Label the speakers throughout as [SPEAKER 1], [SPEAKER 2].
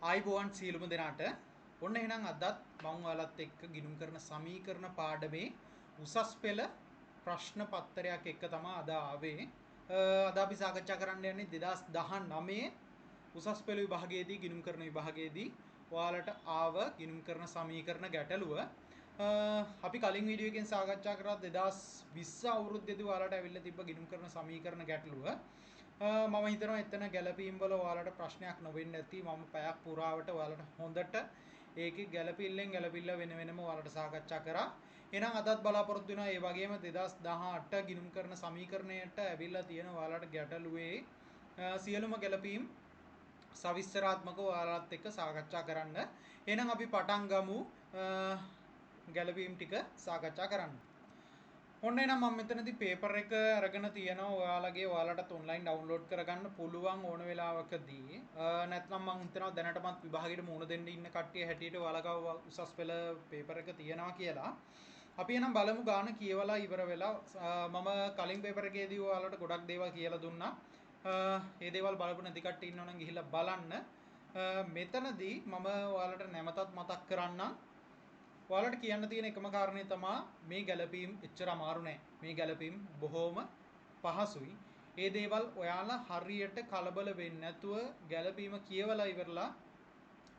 [SPEAKER 1] ආයිබෝවන් සියලුම දෙනාට ඔන්න එහෙනම් අදත් මම ඔයාලත් එක්ක ගිණුම් කරන සමීකරණ පාඩමේ උසස් පෙළ ප්‍රශ්න පත්‍රයක් එක්ක තමයි අද ආවේ. අද අපි සාකච්ඡා කරන්න යන්නේ 2019 උසස් පෙළ විභාගයේදී ගිණුම් කරන විභාගයේදී ඔයාලට ආව ගිණුම් කරන සමීකරණ ගැටලුව. අපි කලින් වීඩියෝ එකෙන් සාකච්ඡා කරා 2020 අවුරුද්දේදී ඔයාලට ඇවිල්ලා තිබ්බ ගිණුම් කරන සමීකරණ ගැටලුව. මම හිතනවා එතන ගැළපීම් වල ඔයාලට ප්‍රශ්නයක් නොවෙන්න ඇති. මම පැයක් පුරාවට ඔයාලට හොඳට ඒකේ ගැළපිල්ල වෙන වෙනම ඔයාලට සාකච්ඡා කරා. එහෙනම් අදත් බලාපොරොත්තු වෙනවා ඒ වගේම 2018 ගිණුම් කරන සමීකරණයට ඇවිල්ලා තියෙන ඔයාලට ගැටලුවේ සියලුම ගැළපීම් සවිස්තරාත්මකව ඔයාලත් එක්ක සාකච්ඡා කරන්න. එහෙනම් අපි පටන් ගමු ගැළපීම් ටික සාකච්ඡා කරන්න. ඔන්න එහෙනම් මම මෙතනදී පේපර් එක අරගෙන තියෙනවා ඔයාලට ඔන්ලයින් ඩවුන්ලෝඩ් කරගන්න පුළුවන් ඕන වෙලාවකදී. නැත්නම් මම හිතනවා දැනටමත් විභාගයට මුහුණ දෙන්න ඉන්න කට්ටිය හැටියට ඔයාලගව උසස් පෙළ පේපර් එක තියෙනවා කියලා. අපි එහෙනම් බලමු ගාන කියවලා ඉවර වෙලා මම කලින් පේපර් එකේදී ඔයාලට ගොඩක් දේවල් කියලා දුන්නා. ඒ දේවල් බලපු නැති කට්ටිය ඉන්නවනම් ගිහිල්ලා බලන්න. මෙතනදී මම ඔයාලට නැවතත් මතක් කරන්නම්. ඔයාලට කියන්න තියෙන එකම කාරණේ තමයි මේ ගැළපීම් එච්චර අමාරු නෑ. මේ ගැළපීම් බොහොම පහසුයි. ඒ දේවල් ඔයාලා හරියට කලබල වෙන්නේ නැතුව ගැළපීම කියවලා ඉවරලා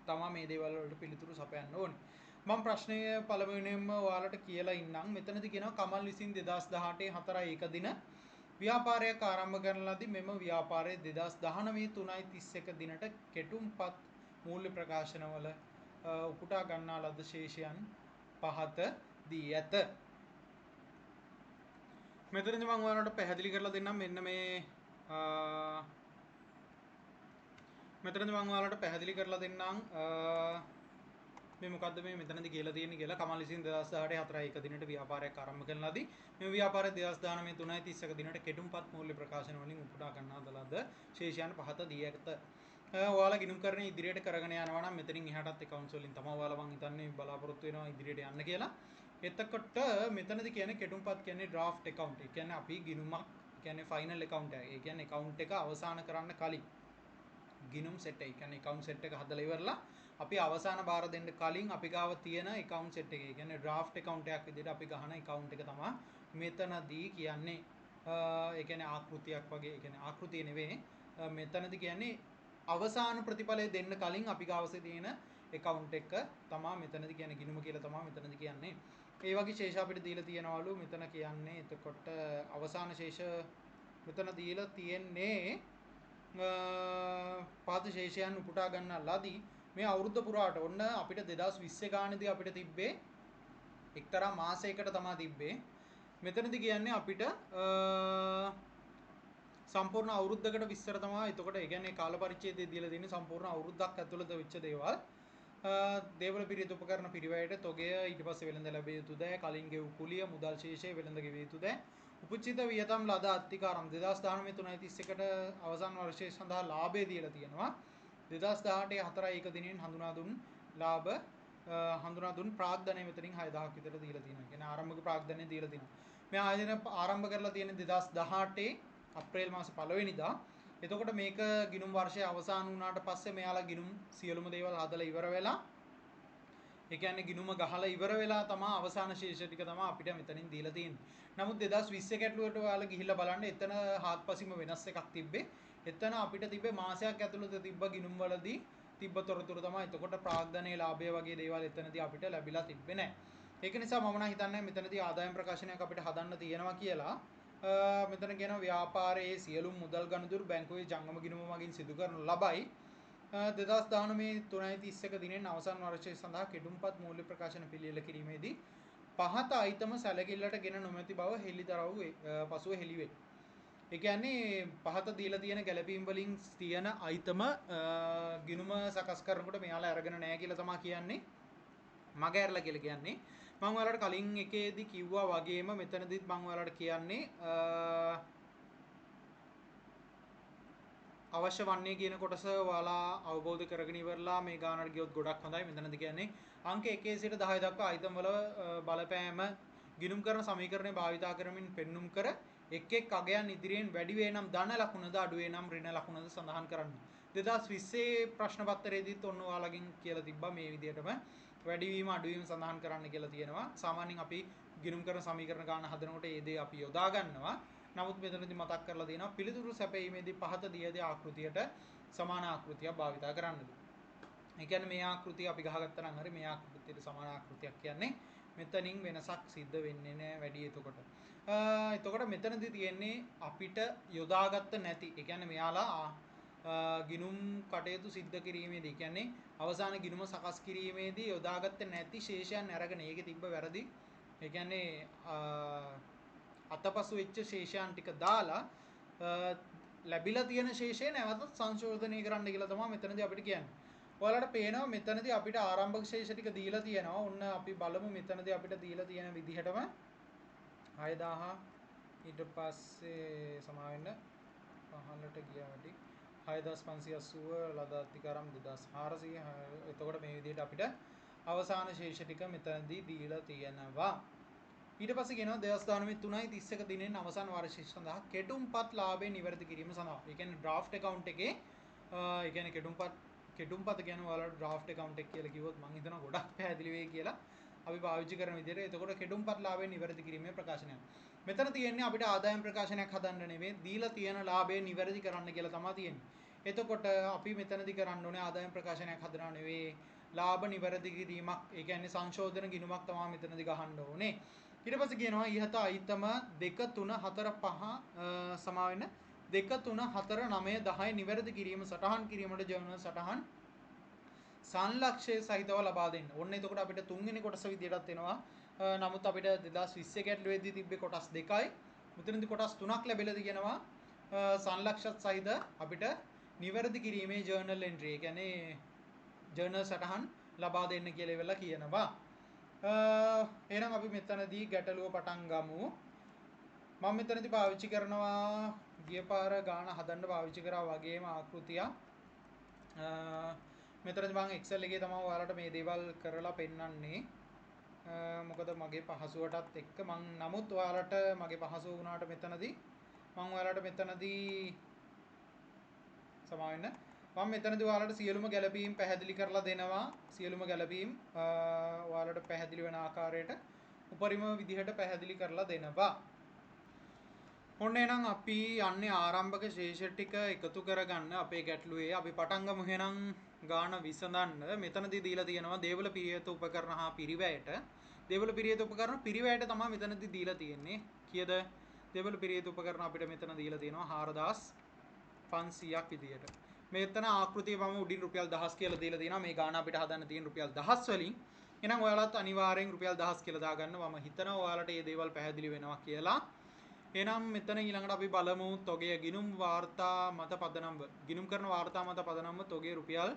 [SPEAKER 1] තමයි මේ දේවල් වලට පිළිතුරු සපයන්න ඕනේ. මම ප්‍රශ්නය පළවෙනියෙන්ම ඔයාලට කියලා ඉන්නම්. මෙතනදී කියනවා කමල් විසින් 2018 4 දින ව්‍යාපාරයක් ආරම්භ කරන ලදී. මෙම ව්‍යාපාරය 2019 3:31 දිනට කෙටුම්පත් මූල්‍ය ප්‍රකාශනවල උපුටා ගන්නා ලද ශේෂයන් පහත දී ඇත. මෙතනදී මම ඔයාලට පැහැදිලි කරලා දෙන්නම්. මෙන්න මේ මෙතනදී මම ඔයාලට පැහැදිලි කරලා දෙන්නම් මේ මොකද්ද මේ මෙතනදී කියලා තියෙන්නේ කියලා. කමල් විසින් 2018 4 දිනට ව්‍යාපාරයක් ආරම්භ කරන ලදී. මේ ව්‍යාපාරය 2019 3:31 දිනට කෙටුම්පත් මූල්‍ය ප්‍රකාශන වලින් උපුටා ගන්නා ලද ශේෂයන් පහත දී ඇත. ඔයාලා ගිණුම් කරන ඉදිරියට කරගෙන යනවා නම් මෙතනින් එහාටත් accounts වලින් තමයි ඔයාලා මං හිතන්නේ බලාපොරොත්තු වෙනවා ඉදිරියට යන්න කියලා. එතකොට මෙතනදී කියන්නේ කෙටුම්පත් කියන්නේ draft account. ඒ කියන්නේ අපි ගිණුමක් කියන්නේ final account එක. ඒ කියන්නේ account එක අවසන් කරන්න කලින් ගිණුම් set එක. ඒ කියන්නේ account set එක හදලා ඉවරලා අපි අවසාන බාර දෙන්න කලින් අපි ගාව තියෙන account set එක. ඒ කියන්නේ draft account එකක් විදිහට අපි ගහන account එක තමයි මෙතනදී කියන්නේ. ඒ කියන්නේ ආකෘතියක් වගේ. ඒ කියන්නේ ආකෘතිය නෙවෙයි. මෙතනදී කියන්නේ අවසාන ප්‍රතිඵලය දෙන්න කලින් අපි ගාවසේ තියෙන account එක තමයි මෙතනදී කියන්නේ ගිණුම කියලා තමයි මෙතනදී කියන්නේ. ඒ වගේ ශේෂ අපිට දීලා තියෙනවලු මෙතන කියන්නේ. එතකොට අවසාන ශේෂ මෙතන දීලා තියෙන්නේ පාද ශේෂයන් උපුටා ගන්න ලදී. මේ අවුරුද්ද පුරාට ඔන්න අපිට 2020 ගානේදී අපිට තිබ්බේ එක්තරා මාසයකට තමයි තිබ්බේ. මෙතනදී කියන්නේ අපිට සම්පූර්ණ අවුරුද්දකට විස්තර තමයි. එතකොට ඒ කියන්නේ කාල පරිච්ඡේදය දීලා තියෙන්නේ සම්පූර්ණ අවුරුද්දක් ඇතුළත වෙච්ච දේවල්. දේවල පිරිත උපකරණ පිරිවැයට තොගය ඊට පස්සේ වෙළඳ ලැබිය යුතු දෑ, කලින් ගෙවූ කුලිය, මුදල් ශේෂය වෙළඳ ගෙවිය යුතු දෑ, උපචිත වියතම් ලද අත්තිකාරම් 2019 3:31ට අවසන් වර්ෂයේ සඳහා ලාභය දීලා තියෙනවා. 2018 4 දිනෙන් හඳුනා දුන් ලාභ හඳුනා දුන් ප්‍රාග්ධනය මෙතනින් 6000ක් විතර දීලා තියෙනවා. කියන්නේ ආරම්භක ප්‍රාග්ධනය දීලා තියෙනවා. මේ ආයතන ආරම්භ කරලා තියෙන්නේ 2018 අප්‍රේල් මාස 1 වෙනිදා. එතකොට මේක ගිණුම් වර්ෂය අවසන් වුණාට පස්සේ මෙයාලා ගිණුම් සියලුම දේවල් හදලා ඉවර වෙලා ඒ කියන්නේ ගිණුම ගහලා ඉවර වෙලා තමයි අවසාන ශේෂ ටික තමයි අපිට මෙතනින් දීලා තියෙන්නේ. නමුත් 2020 ගැටලුවට ඔයාලා ගිහිල්ලා බලන්න එතන හාත්පසින්ම වෙනස් එකක් තිබ්බේ. එතන අපිට තිබ්බේ මාසයක් ඇතුළත තිබ්බ ගිණුම් වලදී තිබ්බ තොරතුරු තමයි. එතකොට ප්‍රාග්ධනයේ ලාභය වගේ දේවල් එතනදී අපිට ලැබිලා තිබ්බේ නැහැ. ඒක නිසා මම නම් හිතන්නේ මෙතනදී ආදායම් ප්‍රකාශනයක් අපිට හදන්න තියෙනවා කියලා. මෙතන කියන ව්‍යාපාරයේ සියලුම මුදල් ගනුදෙනු බැංකුවේ ජංගම ගිණුම මගින් සිදු කරනු ලබයි. 2019 3:31 දිනෙන් අවසන් වර්ෂය සඳහා කෙටුම්පත් මූල්‍ය ප්‍රකාශන පිළියෙල කිරීමේදී පහත අයිතම සැලකිල්ලට ගෙන නොමැති බව හෙළිදරව් පසුව හෙළි වේ. ඒ කියන්නේ පහත දීලා තියෙන ගැළපීම් වලින් තියෙන අයිතම ගිණුම සකස් කරනකොට මෙයාලා අරගෙන නැහැ කියලා තමයි කියන්නේ. මග ඇරලා කියලා කියන්නේ. මම ඔයාලට කලින් එකේදී කිව්වා වගේම මෙතනදිත් මම ඔයාලට කියන්නේ අවශ්‍ය වන්නේ කියන කොටස ඔයාලා අවබෝධ කරගෙන ඉවරලා මේ ගානට ගියොත් ගොඩක් හොඳයි. මෙතනදී කියන්නේ අංක 1 සිට 10 දක්වා අයිතම් වල බලපෑම ගිණුම් කරන සමීකරණය භාවිතා කරමින් පෙන්눔 කර එක් එක් අගයන් ඉදිරියෙන් වැඩි වේ නම් ධන ලකුණද අඩු වේ නම් ඍණ ලකුණද සඳහන් කරන්න. 2020 ප්‍රශ්න පත්‍රයේදීත් ඔන්න ඔයාලගෙන් කියලා තිබ්බා මේ විදිහටම වැඩිවීම අඩුවීම සඳහන් කරන්න කියලා තියෙනවා. සාමාන්‍යයෙන් අපි ගිණුම් කරන සමීකරණ ගන්න හදනකොට ඒ දේ අපි යොදා ගන්නවා. නමුත් මෙතනදී මතක් කරලා දෙනවා පිළිතුරු සැපයීමේදී පහත දී ඇති ආකෘතියට සමාන ආකෘතියක් භාවිත කරන්නද. ඒ කියන්නේ මේ ආකෘතිය අපි ගහගත්තා නම් හරි මේ ආකෘතියට සමාන ආකෘතියක් කියන්නේ මෙතනින් වෙනසක් සිද්ධ වෙන්නේ නැහැ වැඩි එතකොට. එතකොට මෙතනදී තියෙන්නේ අපිට යොදාගත්ත නැති. ඒ කියන්නේ මෙයාලා ගිණුම් කටයුතු සිද්ධ කිරීමේදී කියන්නේ අවසාන ගිණුම සකස් කිරීමේදී යොදාගත්තේ නැති ශේෂයන් අරගෙන ඒකේ තිබ්බ වැරදි. ඒ කියන්නේ අතපසු වෙච්ච ශේෂයන් ටික දාලා ලැබිලා තියෙන ශේෂය නැවතත් සංශෝධනය කරන්න කියලා තමයි මෙතනදී අපිට කියන්නේ. ඔයාලට පේනවා මෙතනදී අපිට ආරම්භක ශේෂ ටික දීලා තියෙනවා. ඔන්න අපි බලමු මෙතනදී අපිට දීලා තියෙන විදිහටම 6000 ඊට පස්සේ සමා වෙන්න 15ට ගියා වැඩි 6580 ලදාතිකාරම් 2400 එතකොට මේ විදිහට අපිට අවසාන ශේෂ ටික මෙතනදී දීලා තියෙනවා. ඊට පස්සේ කියනවා 2019 3.31 දිනෙන් අවසාන වර්ෂය සඳහා කෙටුම්පත් ලාභය නිවැරදි කිරීම සඳහා. ඒ කියන්නේ ඩ්‍රාෆ්ට් account එකේ ඒ කියන්නේ කෙටුම්පත කියන්නේ ඔයාලට ඩ්‍රාෆ්ට් account එක කියලා කිව්වොත් මම හිතනවා ගොඩක් පැහැදිලි වෙයි කියලා. අපි පාවිච්චි කරන විදිහට. එතකොට කෙටුම්පත් ලාභය නිවැරදි කිරීමේ ප්‍රකාශනයක්. මෙතන තියෙන්නේ අපිට ආදායම් ප්‍රකාශනයක් හදන්න නෙවෙයි දීලා තියෙන ලාභය නිවැරදි කරන්න කියලා තමයි තියෙන්නේ. එතකොට අපි මෙතනදී කරන්න ඕනේ ආදායම් ප්‍රකාශනයක් හදනවා නෙවෙයි ලාභ නිවැරදි කිරීමක්. ඒ කියන්නේ සංශෝධන ගිණුමක් තමයි මෙතනදී ගහන්න ඕනේ. ඊට පස්සේ කියනවා ඉහත අයිතම 2 3 4 5 සමා වෙන 2 3 4 9 10 නිවැරදි කිරීම සටහන් කිරීමට ජර්නල් සටහන් සංලක්ෂය සහිතව ලබා දෙන්න. ඔන්න එතකොට අපිට තුන්වෙනි කොටස විදියටත් එනවා. නමුත් අපිට 2020 ගැටලුවේදී තිබ්බේ කොටස් 2යි. මෙතනදී කොටස් 3ක් ලැබිලා තියෙනවා. සංලක්ෂත් සහිත අපිට නිවැරදි කිරීමේ ජර්නල් එන්ට්‍රි. ඒ කියන්නේ ජර්නල් සටහන් ලබා දෙන්න කියලා ඉවලා කියනවා. එහෙනම් අපි මෙතනදී ගැටලුව පටන් ගමු. මම මෙතනදී පාවිච්චි කරනවා ගිය පාර ගාන හදන්න පාවිච්චි කරා වගේම ආකෘතියක්. මෙතනදී මම Excel එකේ තමයි ඔයාලට මේ දේවල් කරලා පෙන්නන්නේ. මොකද මගේ පහසුවටත් එක්ක මම නමුත් ඔයාලට මගේ පහසුව වුණාට මෙතනදී මම ඔයාලට මෙතනදී සමා වෙන්න මම මෙතනදී ඔයාලට සියලුම ගැළපීම් පැහැදිලි කරලා දෙනවා. සියලුම ගැළපීම් ඔයාලට පැහැදිලි වෙන ආකාරයට උපරිම විදිහට පැහැදිලි කරලා දෙනවා. ඔන්න එහෙනම් අපි යන්නේ ආරම්භක ශේෂ ටික එකතු කරගන්න අපේ ගැටලුවේ. අපි පටන් ගමු එහෙනම් ගාන විසඳන්න. මෙතනදී දීලා තියෙනවා දේවල පිරියත උපකරණ හා පිරිවැයට. දේවල පිරියත උපකරණ පිරිවැයට තමයි මෙතනදී දීලා තියෙන්නේ. කීයද? දේවල පිරියත උපකරණ අපිට මෙතන දීලා තියෙනවා 4500ක් විදියට. මෙතන ආකෘතිය මම උඩින් රුපියල් 1000 කියලා දීලා තියෙනවා. මේ ගාන අපිට හදන්න තියෙන රුපියල් 1000 වලින්. එහෙනම් ඔයාලත් අනිවාර්යෙන් රුපියල් 1000 කියලා දාගන්න. මම හිතනවා ඔයාලට මේ දේවල් පැහැදිලි වෙනවා කියලා. එහෙනම් මෙතන ඊළඟට අපි බලමු තොගය ගිණුම් වාර්තා මත පදනම්ව. ගිණුම් කරන වාර්තා මත පදනම්ව තොගය රුපියල්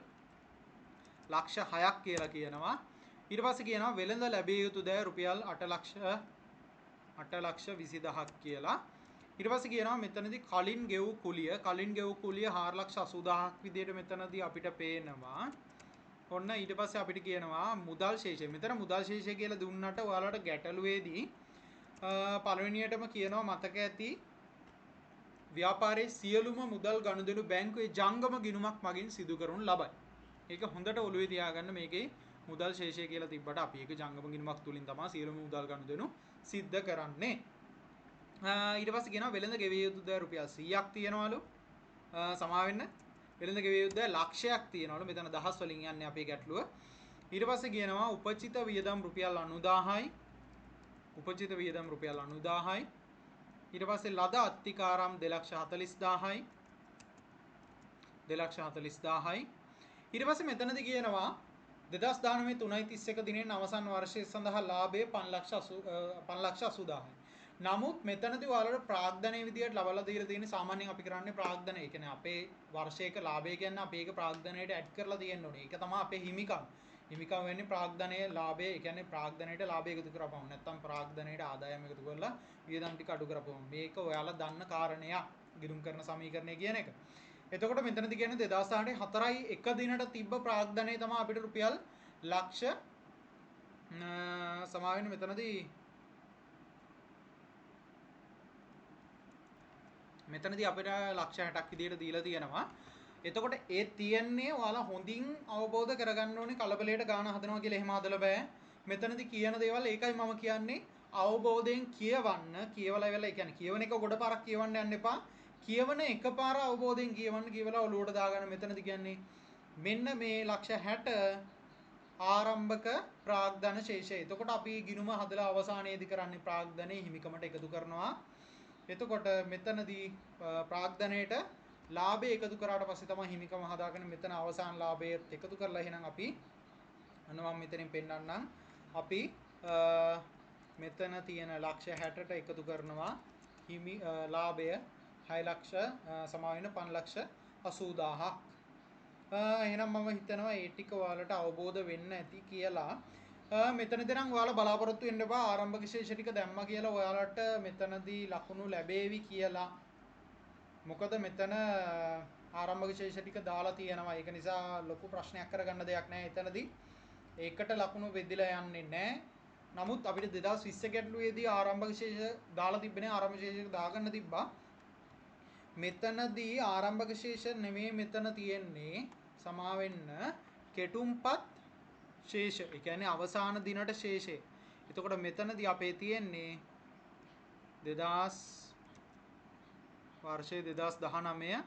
[SPEAKER 1] ලක්ෂ 6ක් කියලා කියනවා. ඊට පස්සේ කියනවා වෙළඳ ලැබිය යුතු දෑ රුපියල් 8,20,000ක් කියලා. ඊට පස්සේ කියනවා මෙතනදී කලින් ගෙවූ කුලිය 4,80,000ක් විදියට මෙතනදී අපිට පේනවා. ඔන්න ඊට පස්සේ අපිට කියනවා මුදල් ශේෂය. මෙතන මුදල් ශේෂය කියලා දුන්නට ඔයාලට ගැටලුවේදී පළවෙනියටම කියනවා මතක ඇති ව්‍යාපාරයේ සියලුම මුදල් ගනුදෙනු බැංකුවේ ජංගම ගිණුමක් මගින් සිදු කරනු ලබයි. ඒක හොඳට ඔළුවේ තියාගන්න. මේකේ මුදල් ශේෂය කියලා තිබ්බට අපි ඒක ජංගම ගිණුමක් තුලින් තමයි සියලුම මුදල් ගනුදෙනු සිද්ධ කරන්නේ. ඊට පස්සේ කියනවා වෙළඳ ගෙවිය යුතු දෑ රුපියල් 100ක් තියනවලු. සමා වෙන්න. වෙළඳ ගෙවිය යුතු දෑ ලක්ෂයක් තියනවලු. මෙතන දහස් වලින් යන්නේ අපේ ගැටලුව. ඊට පස්සේ කියනවා උපචිත වියදම් රුපියල් 90,000යි. උපචිත වියදම් රුපියල් 90,000යි. ඊට පස්සේ ලද අත්තිකාරම් 2,40,000යි. 2,40,000යි. ඊට පස්සේ මෙතනදී කියනවා 2019 3.31 දිනෙන් අවසන් වර්ෂය සඳහා ලාභය 5,80,000යි. නමුත් මෙතනදී ඔයාලට ප්‍රාග්ධනයේ විදියට ලබලා දීලා තියෙන සාමාන්‍යයෙන් අපි කරන්නේ ප්‍රාග්ධනය. ඒ කියන්නේ අපේ වර්ෂයක ලාභය කියන්නේ අපි ඒක ප්‍රාග්ධනයට ඇඩ් කරලා තියෙන්න ඕනේ. ඒක තමයි අපේ හිමිකම්. හිමිකම් වෙන්නේ ප්‍රාග්ධනයේ ලාභය. ඒ කියන්නේ ප්‍රාග්ධනයට ලාභය එකතු කරපුවම නැත්නම් ප්‍රාග්ධනයට ආදායම එකතු කරලා වියදම් ටික අඩු කරපුවම. මේක ඔයාලා දන්න කාරණයක්. ගිණුම් කරන සමීකරණය කියන එක. එතකොට මෙතනදී කියන්නේ 2018 4.1 දිනට තිබ්බ ප්‍රාග්ධනය තමයි අපිට රුපියල් ලක්ෂ සමා වෙන මෙතනදී අපිට ලක්ෂ 60ක් විදියට දීලා තියෙනවා. එතකොට ඒ තියන්නේ ඔයාලා හොඳින් අවබෝධ කරගන්න ඕනේ කලබලයට ගාන හදනවා කියලා එහෙම හදලා බෑ. මෙතනදී කියන දේවල් ඒකයි මම කියන්නේ අවබෝධයෙන් කියවන්න කියවලා ඉවරලා ඒ කියන්නේ කියවන එක ගොඩ පාරක් කියවන්න යන්න එපා. කියවන එකපාර අවබෝධයෙන් කියවන්න කියවලා ඔලුවට දාගන්න මෙතනදී කියන්නේ මෙන්න මේ ලක්ෂ 60 ආරම්භක ප්‍රාග්ධන ශේෂය. එතකොට අපි ගිනුම හදලා අවසානයේදී කරන්නේ ප්‍රාග්ධනයේ හිමිකමට එකතු කරනවා. එතකොට මෙතනදී ප්‍රාග්ධනයේට ලාභය එකතු කරාට පස්සේ තමයි හිමිකම හදාගෙන මෙතන අවසාන ලාභයත් එකතු කරලා එහෙනම් අපි අන්න මම මෙතනින් පෙන්නන්නම්. අපි මෙතන තියෙන ලක්ෂ 60ට එකතු කරනවා හිමි ලාභය 6 ලක්ෂ සමා වෙන 5 ලක්ෂ 80000ක්. එහෙනම් මම හිතනවා ඒ ටික ඔයාලට අවබෝධ වෙන්න ඇති කියලා. මෙතනදී නම් ඔයාලා බලාපොරොත්තු වෙන්න එපා ආරම්භක ශේෂ ටික දැම්මා කියලා ඔයාලට මෙතනදී ලකුණු ලැබේවි කියලා. මොකද මෙතන ආරම්භක ශේෂ ටික දාලා තියෙනවා. ඒක නිසා ලොකු ප්‍රශ්නයක් කරගන්න දෙයක් නැහැ. එතනදී ඒකට ලකුණු වෙදිලා යන්නේ නැහැ. නමුත් අපිට 2020 ගැටලුවේදී ආරම්භක ශේෂ දාලා තිබ්බනේ ආරම්භක ශේෂ දාගන්න තිබ්බා. මෙතනදී ආරම්භක ශේෂ නෙමෙයි මෙතන තියෙන්නේ සමා වෙන්න කෙටුම්පත් ශේෂ. ඒ කියන්නේ අවසාන දිනට ශේෂය. එතකොට මෙතනදී අපේ තියෙන්නේ 2000 වර්ෂයේ 2019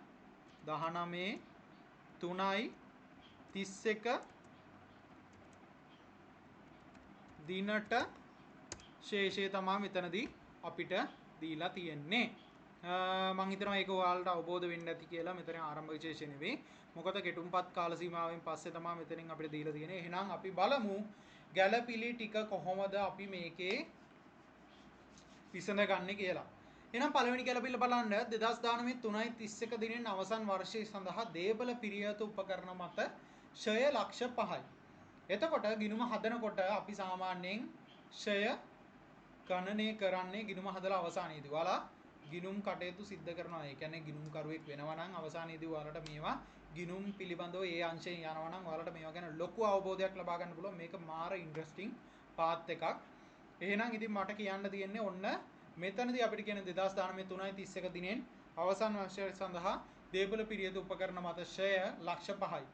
[SPEAKER 1] 3.31 දිනට ශේෂය තමයි මෙතනදී අපිට දීලා තියෙන්නේ. මම හිතනවා ඒක ඔයාලට අවබෝධ වෙන්න ඇති කියලා. මෙතන ආරම්භක ශේෂය නෙවෙයි. මොකද කෙටුම්පත් කාල සීමාවෙන් පස්සේ තමයි මෙතනින් අපිට දීලා තියෙන්නේ. එහෙනම් අපි බලමු ගැළපිලි ටික කොහොමද අපි මේකේ විසඳගන්නේ කියලා. එහෙනම් පළවෙනි ගැළපිල්ල බලන්න 2019 3.31 දිනෙන් අවසන් වර්ෂයේ සඳහා දේපල පිරියත උපකරණ මත ෂය ලක්ෂ 5යි. එතකොට ගිණුම හදනකොට අපි සාමාන්‍යයෙන් ෂය ගණනය කරන්නේ ගිණුම හදලා අවසානයේදී. ඔයාලා ගිණුම් කටයුතු සිද්ධ කරනවා. ඒ කියන්නේ ගිණුම් කරුවෙක් වෙනවා නම් අවසානයේදී ඔයාලට මේවා ගිණුම් පිළිබඳව ඒ අංශයෙන් යනවා නම් ඔයාලට මේවා ගැන ලොකු අවබෝධයක් ලබා ගන්න පුළුවන්. මේක මාර ඉන්ටරෙස්ටිං පාත් එකක්. එහෙනම් ඉතින් මට කියන්න තියෙන්නේ ඔන්න මෙතනදී අපිට කියන 2019 3.31 දිනෙන් අවසන් වර්ෂය සඳහා දේපල පිරියද උපකරණ මත ෂය ලක්ෂ 5යි.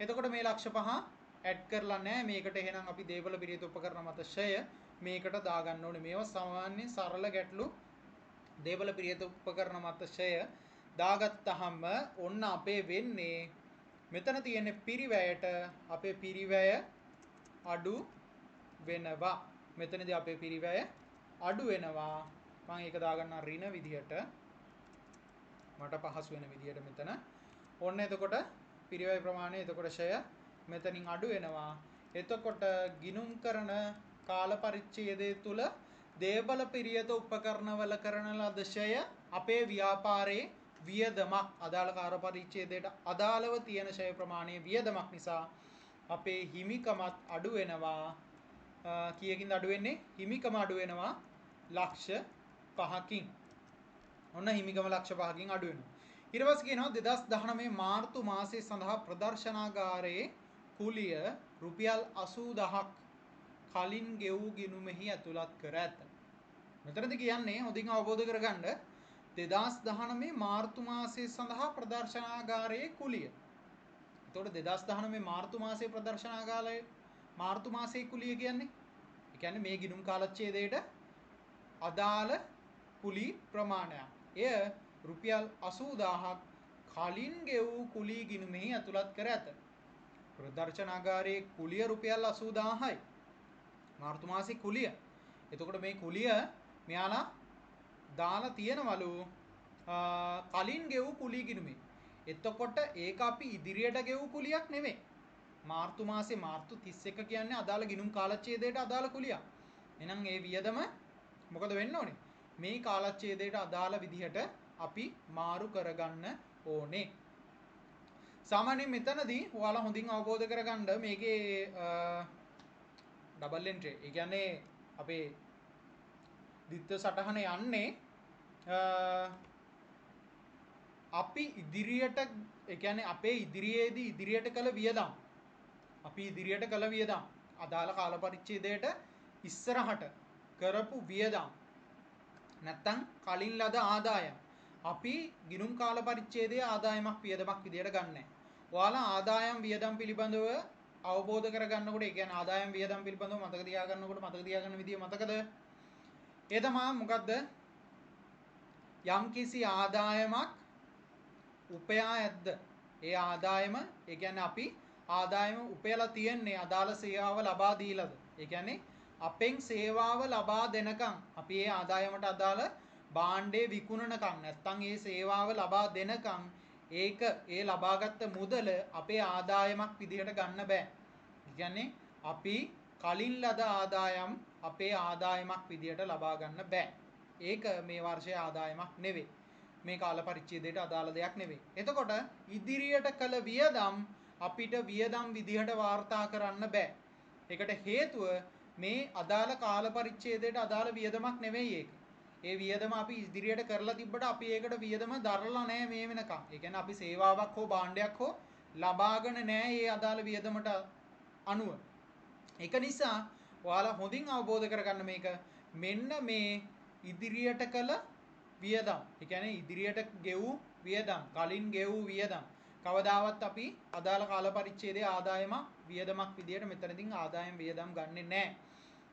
[SPEAKER 1] එතකොට මේ ලක්ෂ 5 ඇඩ් කරලා නැහැ මේකට. එහෙනම් අපි දේපල පිරියද උපකරණ මත ෂය මේකට දාගන්න ඕනේ. මේවා සාමාන්‍ය සරල ගැටලු. දේපල පිරියද උපකරණ මත ෂය දාගත්තාම ඔන්න අපේ වෙන්නේ මෙතන තියෙන පිරිවැයට අපේ පිරිවැය අඩු වෙනවා. මෙතනදී අපේ පිරිවැය අඩු වෙනවා. මම ඒක දාගන්න ඍණ විදියට මට පහසු වෙන විදියට මෙතන. ඔන්න එතකොට පිරිවැය ප්‍රමාණය එතකොට ෂය මෙතනින් අඩු වෙනවා. එතකොට ගිණුම් කරන කාල පරිච්ඡේදය තුල දේපල පිරියද උපකරණවල කරන ලද ෂය අපේ ව්‍යාපාරයේ වියදමක් අදාළ කාල පරිච්ඡේදයට අදාළව තියෙන ෂය ප්‍රමාණයේ වියදමක් නිසා අපේ හිමිකමත් අඩු වෙනවා. කීයකින්ද අඩු වෙන්නේ? හිමිකම අඩු වෙනවා ලක්ෂ 5කින්. ඔන්න හිමිකම ලක්ෂ 5කින් අඩු වෙනවා. ඊට පස්සේ කියනවා 2019 මාර්තු මාසයේ සඳහා ප්‍රදර්ශනාගාරයේ කුලිය රුපියල් 80000ක් කලින් ගෙවූ ගිණුමෙහි ඇතුළත් කර ඇත. මෙතනදී කියන්නේ හොඳින් අවබෝධ කරගන්න 2019 මාර්තු මාසයේ සඳහා ප්‍රදර්ශනාගාරයේ කුලිය. එතකොට 2019 මාර්තු මාසයේ ප්‍රදර්ශනාගාරයේ මාර්තු මාසයේ කුලිය කියන්නේ ඒ කියන්නේ මේ ගිණුම් කාලච්ඡේදයට අදාළ කුලී ප්‍රමාණයක්. එය රුපියල් 80000ක් කලින් ගෙවූ කුලී ගිණුමෙහි ඇතුළත් කර ඇත. ප්‍රදර්ශනාගාරයේ කුලිය රුපියල් 80000යි. මාර්තු මාසයේ කුලිය. එතකොට මේ කුලිය මෙයාලා දාලා තියෙනවලු කලින් ගෙවූ කුලී ගිණුමේ. එතකොට ඒක අපි ඉදිරියට ගෙවූ කුලියක් නෙමෙයි. මාර්තු මාසේ මාර්තු 31 කියන්නේ අදාළ ගිණුම් කාලච්ඡේදයට අදාළ කුලියක්. එහෙනම් ඒ වියදම මොකද වෙන්න ඕනේ? මේ කාලච්ඡේදයට අදාළ විදිහට අපි මාරු කරගන්න ඕනේ. සාමාන්‍යයෙන් මෙතනදී ඔයාලා හොඳින් අවබෝධ කරගන්න මේකේ ඩබල් එන්ට්‍රි. ඒ කියන්නේ අපේ දිත්ත සටහන යන්නේ අපි ඉදිරියට ඒ කියන්නේ අපේ ඉදිරියේදී ඉදිරියට කළ වියදම් අපි ඉදිරියට කළ වියදම් අදාළ කාල පරිච්ඡේදයට ඉස්සරහට කරපු වියදම් නැත්තම් කලින් ලද ආදායම් අපි ගිණුම් කාල පරිච්ඡේදයේ ආදායමක් වියදමක් විදියට ගන්නෑ. ඔයාලා ආදායම් වියදම් පිළිබඳව අවබෝධ කරගන්නකොට ඒ කියන්නේ ආදායම් වියදම් පිළිබඳව මතක තියාගන්න විදිය මතකද? ඒ තමයි මොකද්ද? යම්කිසි ආදායමක් උපයා ඇද්ද? ඒ ආදායම ඒ කියන්නේ අපි ආදායම උපයලා තියන්නේ අදාළ සේවාව ලබා දීලාද? ඒ කියන්නේ අපෙන් සේවාව ලබා දෙනකම් අපි ඒ ආදායමට අදාළ භාණ්ඩේ විකුණනකම් නැත්නම් ඒ සේවාව ලබා දෙනකම් ඒක ඒ ලබාගත් මුදල අපේ ආදායමක් විදිහට ගන්න බෑ. ඒ කියන්නේ අපි කලින් ලද ආදායම් අපේ ආදායමක් විදිහට ලබා ගන්න බෑ. ඒක මේ වර්ෂයේ ආදායමක් නෙවෙයි. මේ කාල පරිච්ඡේදයට අදාළ දෙයක් නෙවෙයි. එතකොට ඉදිරියට කළ වියදම් අපිට වියදම් විදිහට වාර්තා කරන්න බෑ. ඒකට හේතුව මේ අදාළ කාල පරිච්ඡේදයට අදාළ වියදමක් නෙවෙයි ඒක. ඒ වියදම අපි ඉදිරියට කරලා තිබ්බට අපි ඒකට වියදම දරලා නැහැ මේ වෙනකම්. ඒ කියන්නේ අපි සේවාවක් හෝ භාණ්ඩයක් හෝ ලබාගෙන නැහැ මේ අදාළ වියදමට අනුව. ඒක නිසා ඔයාලා හොඳින් අවබෝධ කරගන්න මේක මෙන්න මේ ඉදිරියට කළ වියදම්. ඒ කියන්නේ ඉදිරියට ගෙවූ වියදම්, කලින් ගෙවූ වියදම්. කවදාවත් අපි අදාළ කාල පරිච්ඡේදයේ ආදායම වියදමක් විදියට මෙතනදී ආදායම් වියදම් ගන්නෙ නැහැ.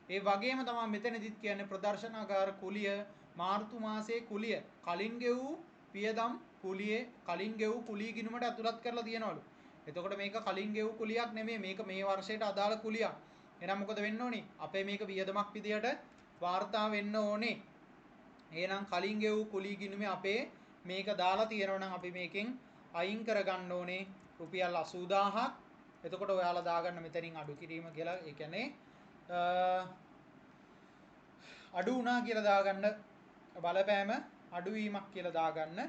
[SPEAKER 1] ඒ වගේම තමයි මෙතනදිත් කියන්නේ ප්‍රදර්ශනාගාර කුලිය මාර්තු මාසයේ කුලිය කලින් ගෙවූ වියදම් කුලියේ කලින් ගෙවූ කුලිය ගිණුමට අතුලත් කරලා තියනවලු. එතකොට මේක කලින් ගෙවූ කුලියක් නෙමෙයි මේක මේ වර්ෂයට අදාළ කුලියක්. එහෙනම් මොකද වෙන්න ඕනේ? අපේ මේක වියදමක් විදියට වාර්තා වෙන්න ඕනේ. එහෙනම් කලින් ගෙවූ කුලිය ගිණුමේ අපේ මේක දාලා තියෙනවා නම් අපි මේකෙන් අයින් කරගන්න ඕනේ රුපියල් 80000ක්. එතකොට ඔයාලා දාගන්න මෙතනින් අඩු කිරීම කියලා. ඒ කියන්නේ අඩු වුණා කියලා දාගන්න බලපෑම අඩුවීමක් කියලා දාගන්න.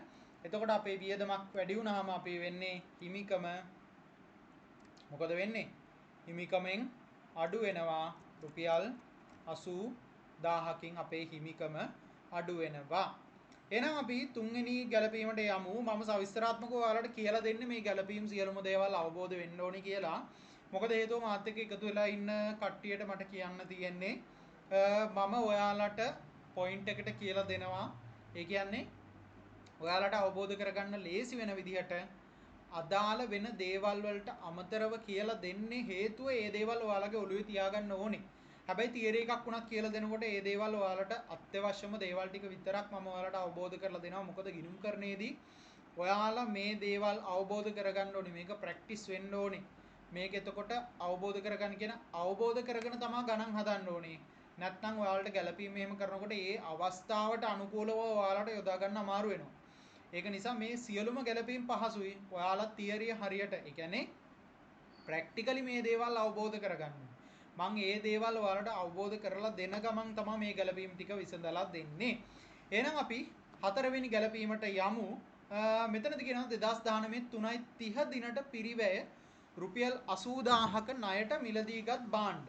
[SPEAKER 1] එතකොට අපේ වියදමක් වැඩි වුණාම අපි වෙන්නේ හිමිකම මොකද වෙන්නේ? හිමිකමෙන් අඩු වෙනවා රුපියල් 80000කින් අපේ හිමිකම අඩු වෙනවා. එහෙනම් අපි තුන්වෙනි ගැළපීමට යමු. මම සවිස්තරාත්මකව ඔයාලට කියලා දෙන්නේ මේ ගැළපීම් සියලුම දේවල් අවබෝධ වෙන්න ඕනි කියලා. මොකද හේතුව මාත් එක්ක එකතු වෙලා ඉන්න කට්ටියට මට කියන්න තියෙන්නේ මම ඔයාලට පොයින්ට් එකට කියලා දෙනවා. ඒ කියන්නේ ඔයාලට අවබෝධ කරගන්න ලේසි වෙන විදිහට අදාළ වෙන දේවල් වලට අමතරව කියලා දෙන්නේ හේතුව ඒ දේවල් ඔයාලගේ ඔළුවේ තියාගන්න ඕනේ. හැබැයි තියරි එකක් වුණත් කියලා දෙනකොට ඒ දේවල් ඔයාලට අත්‍යවශ්‍යම දේවල් ටික විතරක් මම ඔයාලට අවබෝධ කරලා දෙනවා. මොකද ගිණුම් කරන්නේදී ඔයාලා මේ දේවල් අවබෝධ කරගන්න ඕනේ. මේක ප්‍රැක්ටිස් වෙන්න ඕනේ. මේක එතකොට අවබෝධ කරගන්න කියන අවබෝධ කරගෙන තමයි ගණන් හදන්න ඕනේ. නැත්නම් ඔයාලට ගැළපීම් එහෙම කරනකොට ඒ අවස්ථාවට අනුකූලව ඔයාලට යොදා ගන්න අමාරු වෙනවා. ඒක නිසා මේ සියලුම ගැළපීම් පහසුයි. ඔයාලා තියරිය හරියට, ඒ කියන්නේ ප්‍රැක්ටිකලි මේ දේවල් අවබෝධ කරගන්න. මම ඒ දේවල් ඔයාලට අවබෝධ කරලා දෙන ගමන් තමයි මේ ගැළපීම් ටික විසඳලා දෙන්නේ. එහෙනම් අපි හතරවෙනි ගැළපීමට යමු. මෙතනදී කියනවා 2019 3.30 දිනට පිරිවැය රුපියල් 80000ක ණයට මිලදීගත් භාණ්ඩ.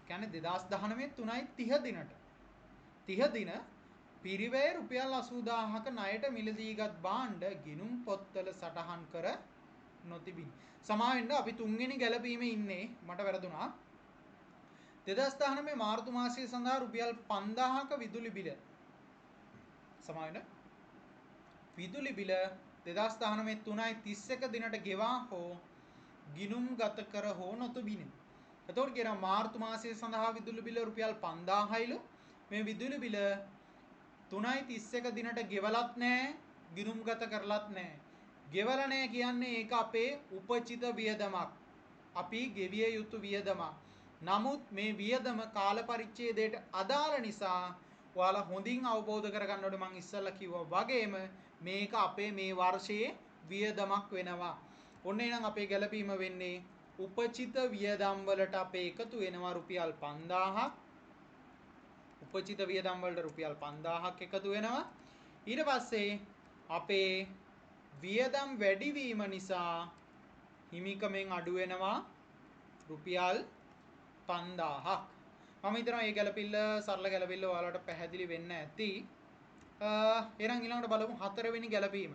[SPEAKER 1] කියන්නේ 2019 3.30 දිනට 30 දින පිරිවැය රුපියල් 80000ක ණයට මිලදීගත් භාණ්ඩ ගිණුම් පොත්වල සටහන් කර නොතිබිනි. සමාවෙන්න අපි තුන්වෙනි ගැළපීමේ ඉන්නේ. මට වැරදුනා. 2019 මාර්තු මාසයේ සඳහා රුපියල් 5000ක විදුලි බිල සමාවෙන්න විදුලි බිල 2019 3.31 දිනට ගෙවා හෝ ගිණුම් ගත කර හෝ නොතිබිනි. එතකොට කියනවා මාර්තු මාසයේ සඳහා විදුලි බිල රුපියල් 5000යිලු. මේ විදුලි බිල 3.31 දිනට ගෙවලත් නැහැ, ගිණුම් ගත කරලත් නැහැ. ගෙවලා නැහැ කියන්නේ ඒක අපේ උපචිත වියදමක්. අපි ගෙවිය යුතු වියදමක්. නමුත් මේ වියදම කාල පරිච්ඡේදයට අදාළ නිසා ඔයාලා හොඳින් අවබෝධ කරගන්න ඕනේ. මම ඉස්සෙල්ලා කිව්වා වගේම මේක අපේ මේ වර්ෂයේ වියදමක් වෙනවා. ඔන්න එහෙනම් අපේ ගැළපීම වෙන්නේ උපචිත වියදම් වලට අපේ එකතු වෙනවා රුපියල් 5000ක්. උපචිත වියදම් වලට රුපියල් 5000ක් එකතු වෙනවා. ඊට පස්සේ අපේ වියදම් වැඩිවීම නිසා හිමිකමෙන් අඩු වෙනවා රුපියල් 5000ක්. මම හිතනවා මේ ගැළපිල්ල සරල ගැළපිල්ල ඔයාලට පැහැදිලි වෙන්න ඇති. එහෙනම් ඊළඟට බලමු හතරවෙනි ගැළපීම.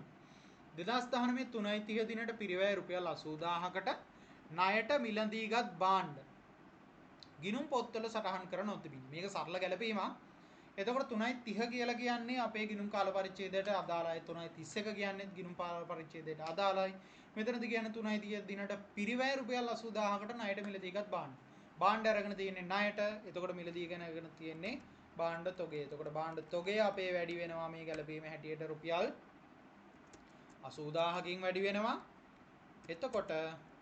[SPEAKER 1] 2019 3.30 දිනට පිරිවැය රුපියල් 80000කට ණයට මිලදීගත් භාණ්ඩ ගිණුම් පොත්වල සටහන් කර නොතිබිනි. මේක සරල ගැළපීමක්. එතකොට 3:30 කියලා කියන්නේ අපේ ගිණුම් කාල පරිච්ඡේදයට අදාළයි. 3:31 කියන්නේ ගිණුම් කාල පරිච්ඡේදයට අදාළයි. මෙතනදි කියන්නේ 3:30 දිනට පිරිවැය රුපියල් 80000කට ණයට මිලදී ගත් භාණ්ඩ. භාණ්ඩ අරගෙන තියෙන්නේ ණයට. එතකොට මිලදීගෙන අරගෙන තියෙන්නේ භාණ්ඩ තොගය. එතකොට භාණ්ඩ තොගය අපේ වැඩි වෙනවා මේ ගැළපීම හැටියට රුපියල් 80000කින් වැඩි වෙනවා. එතකොට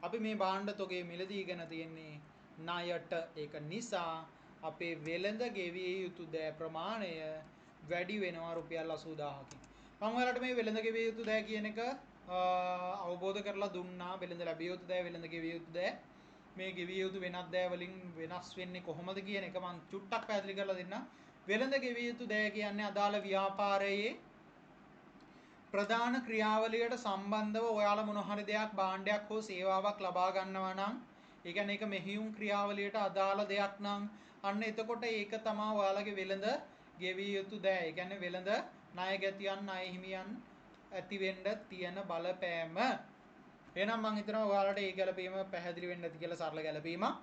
[SPEAKER 1] අපි මේ භාණ්ඩ තොගේ මිලදීගෙන තියෙන්නේ ණයට. ඒක නිසා අපේ වෙළඳ ගෙවිය යුතු දෑ ප්‍රමාණය වැඩි වෙනවා රුපියල් 80000කින්. මම ඔයාලට මේ වෙළඳ ගෙවිය යුතු දෑ කියන එක අවබෝධ කරලා දුන්නා. වෙළඳ ලැබිය යුතු දෑ, වෙළඳ ගෙවිය යුතු දෑ, මේ ගෙවිය යුතු වෙනත් දෑ වලින් වෙනස් වෙන්නේ කොහොමද කියන එක මම චුට්ටක් පැහැදිලි කරලා දෙන්නම්. වෙළඳ ගෙවිය යුතු දෑ කියන්නේ අදාළ ව්‍යාපාරයේ ප්‍රධාන ක්‍රියාවලියට සම්බන්ධව ඔයාලා මොන හරි දෙයක් භාණ්ඩයක් හෝ සේවාවක් ලබා ගන්නවා නම්, ඒ කියන්නේ ඒක මෙහියුම් ක්‍රියාවලියට අදාළ දෙයක් නම් අන්න එතකොට ඒක තමයි ඔයාලගේ වෙළඳ ගෙවිය යුතු දෑ. ඒ කියන්නේ වෙළඳ ණය ගැතියන් ණය හිමියන් ඇති වෙන්න තියෙන බලපෑම. එහෙනම් මම හිතනවා ඔයාලට ඒ ගැළපීම පැහැදිලි වෙන්න ඇති කියලා සරල ගැළපීමක්.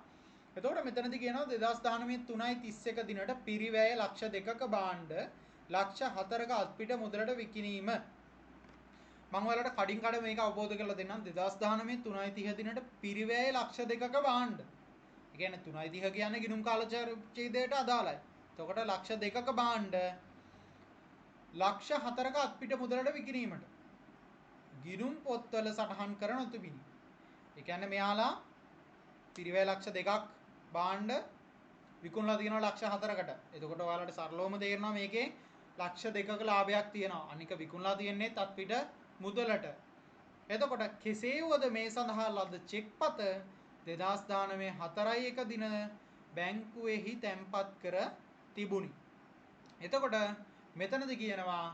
[SPEAKER 1] එතකොට මෙතනදී කියනවා 2019 3:31 දිනට පිරිවැය ලක්ෂ 2ක භාණ්ඩ ලක්ෂ 4ක අත්පිට මුදලට විකිණීම. මම ඔයාලට කඩින් කඩ මේක අවබෝධ කරලා දෙන්නම්. 2019 3:30 දිනට පිරිවැය ලක්ෂ 2ක භාණ්ඩ. ඒ කියන්නේ 3:30 කියන්නේ ගිණුම් කාලචේදයට අදාළයි. එතකොට ලක්ෂ 2ක භාණ්ඩ ලක්ෂ 4ක අත්පිට මුදලට විකිණීමට ගිණුම් පොත්වල සටහන් කර නොතිබිනි. ඒ කියන්නේ මෙයාලා පිරිවැය ලක්ෂ 2ක් භාණ්ඩ විකුණලා තියෙනවා ලක්ෂ 4කට. එතකොට ඔයාලට සරලවම තේරෙනවා මේකේ ලක්ෂ 2ක ලාභයක් තියෙනවා. අනික විකුණලා තියෙන්නේ අත්පිට මුදලට. එතකොට කෙසේ වුවද මේ සඳහා ලද චෙක්පත 2019 4:1 දින බැංකුවේහි තැන්පත් කර තිබුණි. එතකොට මෙතනදී කියනවා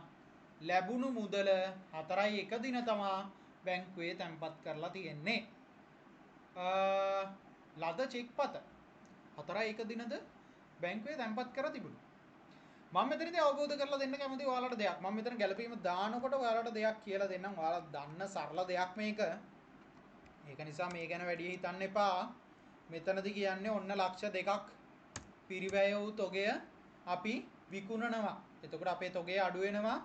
[SPEAKER 1] ලැබුණු මුදල 4:1 දින තමා බැංකුවේ තැන්පත් කරලා තියෙන්නේ. ලද චෙක්පත 4:1 දිනද බැංකුවේ තැන්පත් කර තිබුණා. මම මෙතනදී අවබෝධ කරලා දෙන්න කැමති ඔයාලට දෙයක්. මම මෙතන ගැළපීම දානකොට ඔයාලට දෙයක් කියලා දෙන්නම්. ඔයාලා දන්න සරල දෙයක් මේක. ඒක නිසා මේ ගැන වැඩි හිතන්න එපා. මෙතනදී කියන්නේ ඔන්න ලක්ෂ 2ක් පිරිවැය වූ තොගය අපි විකුණනවා. එතකොට අපේ තොගය අඩු වෙනවා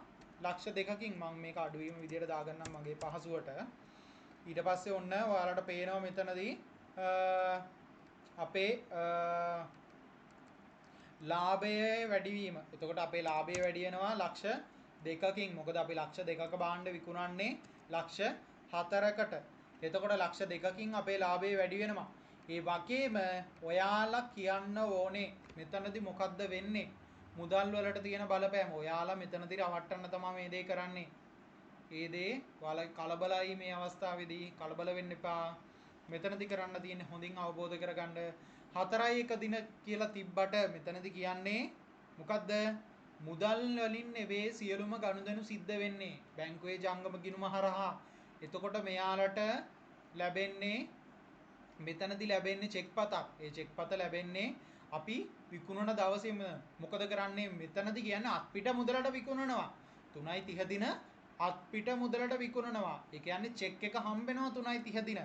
[SPEAKER 1] ලක්ෂ 2කින්. මම මේක අඩු වීම විදියට දාගන්නම් මගේ පහසුවට. ඊට පස්සේ ඔන්න ඔයාලට පේනවා මෙතනදී අපේ ලාභයේ වැඩිවීම. එතකොට අපේ ලාභය වැඩි වෙනවා ලක්ෂ 2කින්. මොකද අපි ලක්ෂ 2ක භාණ්ඩ විකුණන්නේ ලක්ෂ 4කට. එතකොට ලක්ෂ 2කින් අපේ ලාභය වැඩි වෙනවා. ඒ වගේම ඔයාලා කියන්න ඕනේ මෙතනදී මොකද්ද වෙන්නේ? මුදල් වලට තියෙන බලපෑම. ඔයාලා මෙතනදී රවට්ටන්න තමයි මේ දේ කරන්නේ. ඒ දේ ඔයාලා කලබලයි මේ අවස්ථාවේදී. කලබල වෙන්න එපා. මෙතනදී කරන්න තියෙන්නේ හොඳින් අවබෝධ කරගන්න 4:1 දින කියලා තිබ්බට මෙතනදී කියන්නේ මොකද්ද? මුදල් වලින් නෙවෙයි සියලුම ගනුදෙනු සිද්ධ වෙන්නේ බැංකුවේ ජංගම ගිණුම හරහා. එතකොට මෙයාලට ලැබෙන්නේ මෙතනදී ලැබෙන්නේ චෙක්පතක්. ඒ චෙක්පත ලැබෙන්නේ අපි විකුණන දවසේම. මොකද කරන්නේ? මෙතනදී කියන්නේ අත්පිට මුදලට විකුණනවා. 3:30 දින අත්පිට මුදලට විකුණනවා. ඒ කියන්නේ චෙක් එක හම්බ වෙනවා 3:30 දින.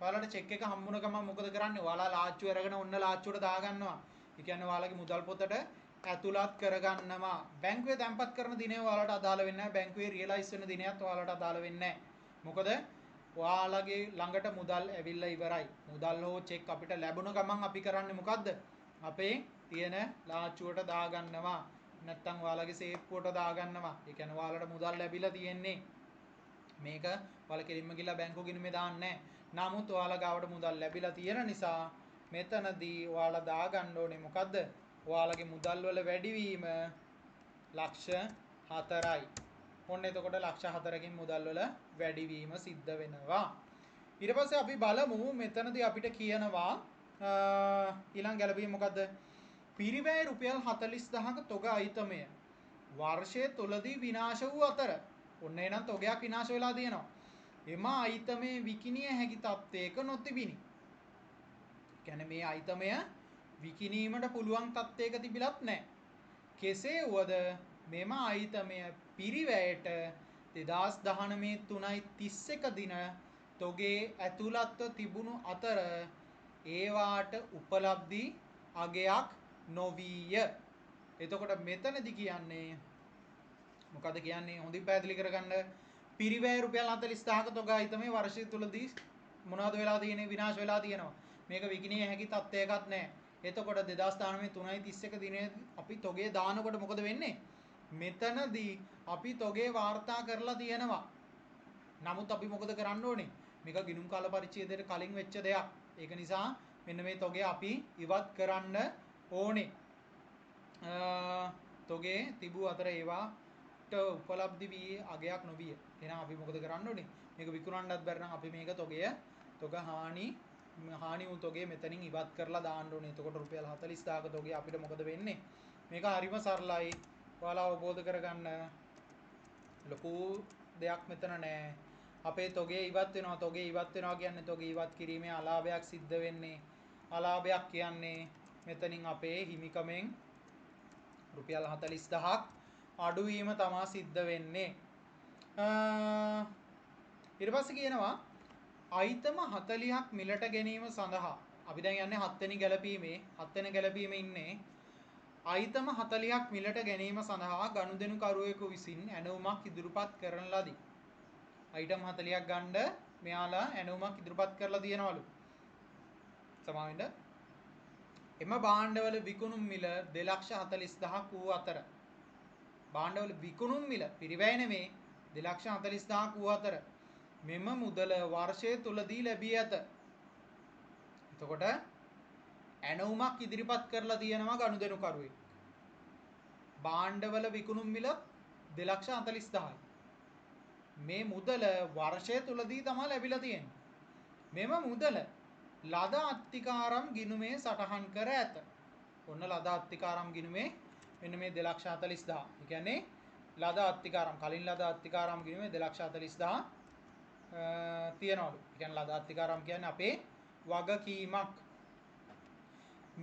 [SPEAKER 1] ඔයාලට චෙක් එක හම්බුන ගමන් මොකද කරන්නේ? ඔයාලා ලාච්චුව අරගෙන ඔන්න ලාච්චුවට දාගන්නවා. ඒ කියන්නේ ඔයාලගේ මුදල් පොතට ඇතුළත් කරගන්නවා. බැංකුවේ තැන්පත් කරන දිනේ ඔයාලට අදාළ වෙන්නේ නැහැ. බැංකුවේ රියලයිස් වෙන දිනයත් ඔයාලට අදාළ වෙන්නේ නැහැ. මොකද ඔයාලගේ ළඟට මුදල් ඇවිල්ලා ඉවරයි. මුදල් හෝ චෙක් අපිට ලැබුණ ගමන් අපි කරන්නේ මොකද්ද? අපේ තියෙන ලාච්චුවට දාගන්නවා. නැත්තම් ඔයාලගේ සේප්පුවට දාගන්නවා. ඒ කියන්නේ ඔයාලට මුදල් ලැබිලා තියෙන්නේ. මේක ඔයාලා කෙලින්ම ගිහලා බැංකුව ගිණුමේ දාන්නේ නැහැ. නමුත් ඔයාලා ගාවට මුදල් ලැබිලා තියෙන නිසා මෙතනදී ඔයාලා දාගන්න ඕනේ මොකද්ද? ඔයාලගේ මුදල් වල වැඩිවීම ලක්ෂ 4යි. ඔන්න එතකොට ලක්ෂ 4කින් මුදල් වල වැඩිවීම සිද්ධ වෙනවා. ඊට පස්සේ අපි බලමු මෙතනදී අපිට කියනවා ඊළඟ ගැළපීම මොකද්ද? පිරිවැය රුපියල් 40000ක තොග අයිතමය වර්ෂයේ තුලදී විනාශ වූ අතර ඔන්න එනම් තොගයක් විනාශ වෙලා තියෙනවා. එම අයිතමේ විකිණිය හැකි තත්ත්වයක නොතිබිනි. කියන්නේ මේ අයිතමය විකිණීමට පුළුවන් තත්ත්වයක තිබිලත් නැහැ. කෙසේ වුවද මෙම අයිතමය පිරිවැයට 2019 3:31 දින තොගේ ඇතුළත්ව තිබුණු අතර ඒවාට උපලබ්ධි අගයක් නොවිය. එතකොට මෙතනදි කියන්නේ මොකද කියන්නේ හොඳින් පැහැදිලි කරගන්න පිරිවැය රුපියල් 40000ක තොගා හිතමේ වර්ෂය තුලදී මොනවද වෙලා තියෙන්නේ විනාශ වෙලා තියෙනවා. මේක විකිණිය හැකි තත්ත්වයකත් නැහැ. එතකොට 2019 3.31 දිනේ අපි තොගේ දානකොට මොකද වෙන්නේ? මෙතනදී අපි තොගේ වාර්තා කරලා තියෙනවා. නමුත් අපි මොකද කරන්න ඕනේ? මේක ගිණුම් කාල පරිච්ඡේදයට කලින් වෙච්ච දෙයක්. ඒක නිසා මෙන්න මේ තොගේ අපි ඉවත් කරන්න ඕනේ. තොගේ තිබූ අතර ඒවාට උපලබ්ධි වී අගයක් නොවිය. එහෙනම් අපි මොකද කරන්න ඕනේ? මේක විකුණන්නත් බැරි නම් අපි මේක තොග හානි වූ තොගේ මෙතනින් ඉවත් කරලා දාන්න ඕනේ. එතකොට රුපියල් 40000ක තොගේ අපිට මොකද වෙන්නේ? මේක හරිම සරලයි. ඔයාලා අවබෝධ කරගන්න ලොකු දෙයක් මෙතන නෑ. අපේ තොගේ ඉවත් වෙනවා කියන්නේ තොගේ ඉවත් කිරීමේ අලාභයක් සිද්ධ වෙන්නේ. අලාභයක් කියන්නේ මෙතනින් අපේ හිමිකමෙන් රුපියල් 40000ක් අඩුවීම තමා සිද්ධ වෙන්නේ. ඊට පස්සේ කියනවා අයිතම 40ක් මිලට ගැනීම සඳහා අපි දැන් යන්නේ 7 වෙනි ගැලපීමේ ඉන්නේ. අයිතම 40ක් මිලට ගැනීම සඳහා ගනුදෙනුකරුවෙකු විසින් ඇණවුමක් ඉදිරිපත් කරන ලදී. අයිටම් 40ක් ගන්න මෙයාලා ඇණවුමක් ඉදිරිපත් කරලා තියෙනවලු. සමාවෙන්න. එම භාණ්ඩවල විකුණුම් මිල 2,40,000ක් වූ අතර භාණ්ඩවල විකුණුම් මිල පිරිවැය නෙමේ 2,40,000ක් වූ අතර මෙම මුදල වර්ෂය තුලදී ලැබී ඇත. එතකොට ඇණවුමක් ඉදිරිපත් කරලා තියෙනවා ගනුදෙනුකරුවෙක්. භාණ්ඩවල විකුණුම් මිල 2,40,000යි. මේ මුදල වර්ෂය තුලදී තමයි ලැබිලා තියෙන්නේ. මෙම මුදල ලද අත්තිකාරම් ගිණුමේ සටහන් කර ඇත. ඔන්න ලද අත්තිකාරම් ගිණුමේ මෙන්න මේ 2,40,000. ඒ කියන්නේ ලද අත්තිකාරම් කලින් ලද අත්තිකාරම් ගිණුමේ 2,40,000 තියනවලු. ඒ කියන්නේ ලද අත්තිකාරම් කියන්නේ අපේ වගකීමක්.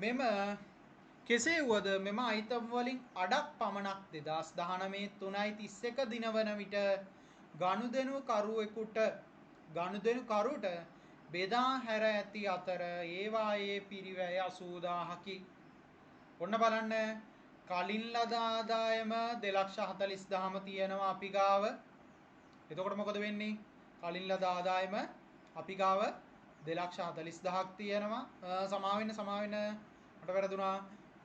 [SPEAKER 1] මෙම කෙසේ වුවද මෙම අයිතම් වලින් අඩක් පමණක් 2019 3.31 දින වන විට ගනුදෙනුකරුට බෙදා හැර ඇති අතර ඒවායේ පිරිවැය 80000කි. ඔන්න බලන්න කලින් ලද ආදායම 2,40,000ම තියෙනවා අපි ගාව. එතකොට මොකද වෙන්නේ? කලින් ලද ආදායම අපි ගාව 2,40,000ක් තියෙනවා. සමාවෙන්න මට වැරදුනා.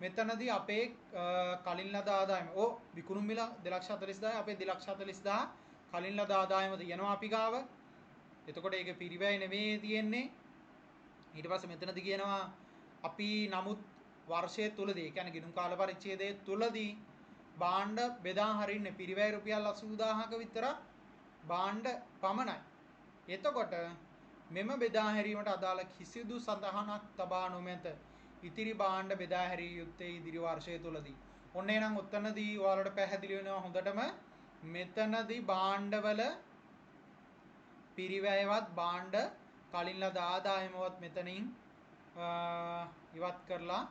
[SPEAKER 1] මෙතනදී අපේ කලින් ලද ආදායම විකුණුම් මිල 2,40,000 අපේ 2,40,000 කලින් ලද ආදායම තියෙනවා අපි ගාව. එතකොට ඒක පිරිවැය නෙමෙයි තියෙන්නේ. ඊට පස්සේ මෙතනදී කියනවා අපි නමුත් වර්ෂය තුලදී ඒ කියන්නේ ගිණුම් කාල පරිච්ඡේදයේ තුලදී භාණ්ඩ බෙදා හරින්නේ පිරිවැය රුපියල් 80000ක විතර භාණ්ඩ පමණයි. එතකොට මෙම බෙදා හැරීමට අදාළ කිසිදු සඳහනක් තබා නොමැත. ඉතිරි භාණ්ඩ බෙදා හැරිය යුත්තේ ඉදිරි වර්ෂය තුලදී. ඔන්න එහෙනම් ඔතනදී ඔයාලට පැහැදිලි වෙනවා හොඳටම මෙතනදී භාණ්ඩවල පිරිවැයවත් භාණ්ඩ කලින් ලද ආදායමවත් මෙතනින් ඉවත් කරලා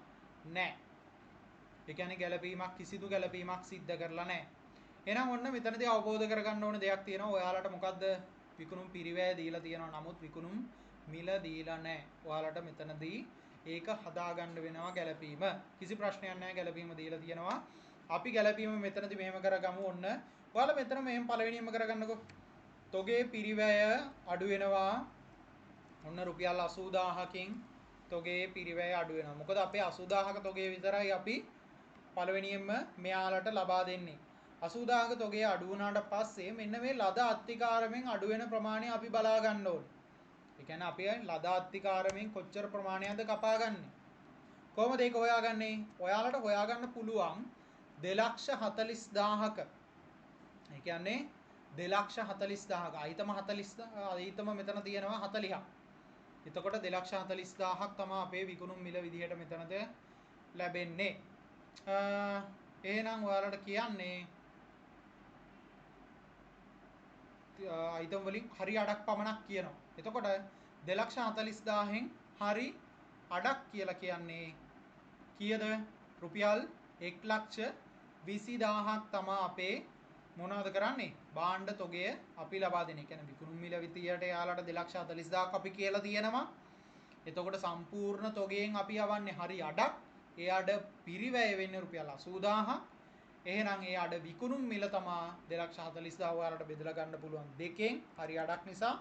[SPEAKER 1] නැහැ. ඒ කියන්නේ කිසිදු ගැළපීමක් සිද්ධ කරලා නැහැ. එහෙනම් ඔන්න මෙතනදී අවබෝධ කරගන්න ඕන දෙයක් තියෙනවා. ඔයාලට මොකද්ද විකුණුම් පිරිවැය දීලා තියෙනවා. නමුත් විකුණුම් මිල දීලා නැහැ. ඔයාලට මෙතනදී ඒක හදාගන්න වෙනවා ගැළපීම. කිසි ප්‍රශ්නයක් නැහැ ගැළපීම දීලා තියෙනවා. අපි ගැළපීම මෙතනදී මෙහෙම කරගමු. ඔන්න ඔයාලා මෙතන මෙහෙම පළවෙනියෙන්ම කරගන්නකෝ. තොගේ පිරිවැය අඩු වෙනවා. ඔන්න රුපියල් 80000කින් තොගේ පිරිවැය අඩු වෙනවා. මොකද අපේ 80000ක තොගේ විතරයි අපි පළවෙනියෙන්ම මෙයාලට ලබා දෙන්නේ. 80000ක තොගේ අඩු වුණාට පස්සේ මෙන්න මේ ලද අත්තිකාරමෙන් අඩු වෙන ප්‍රමාණය අපි බලා ගන්න ඕනේ. ඒ කියන්නේ අපි ලද අත්තිකාරමෙන් කොච්චර ප්‍රමාණයක්ද කපාගන්නේ. කොහොමද ඒක හොයාගන්නේ? ඔයාලට හොයාගන්න පුළුවන් 2,40,000ක. ඒ කියන්නේ 2,40,000ක අයිතම මෙතන තියෙනවා 40ක්. එතකොට 2,40,000ක් තමයි අපේ විකුණුම් මිල විදිහට මෙතනද ලැබෙන්නේ. එහෙනම් ඔයාලට කියන්නේ අයිතම් වලින් හරි අඩක් පමණක් කියනවා. එතකොට 2,40,000න් හරි අඩක් කියලා කියන්නේ කීයද? රුපියල් 1,20,000ක් තමයි අපේ මොනවද කරන්නේ? භාණ්ඩ තොගය අපි ලබා දෙන්නේ. කියන්නේ විකුණුම් මිල විදියට යාලට 2,40,000ක් අපි කියලා තියෙනවා. එතකොට සම්පූර්ණ තොගයෙන් අපි යවන්නේ හරි අඩක්. එයාට පිරිවැය වෙන්නේ රුපියල් 80000ක්. එහෙනම් එයාට විකුණුම් මිල තමා 240000 ඔයාලට බෙදලා ගන්න පුළුවන් දෙකෙන්. හරි අඩක් නිසා.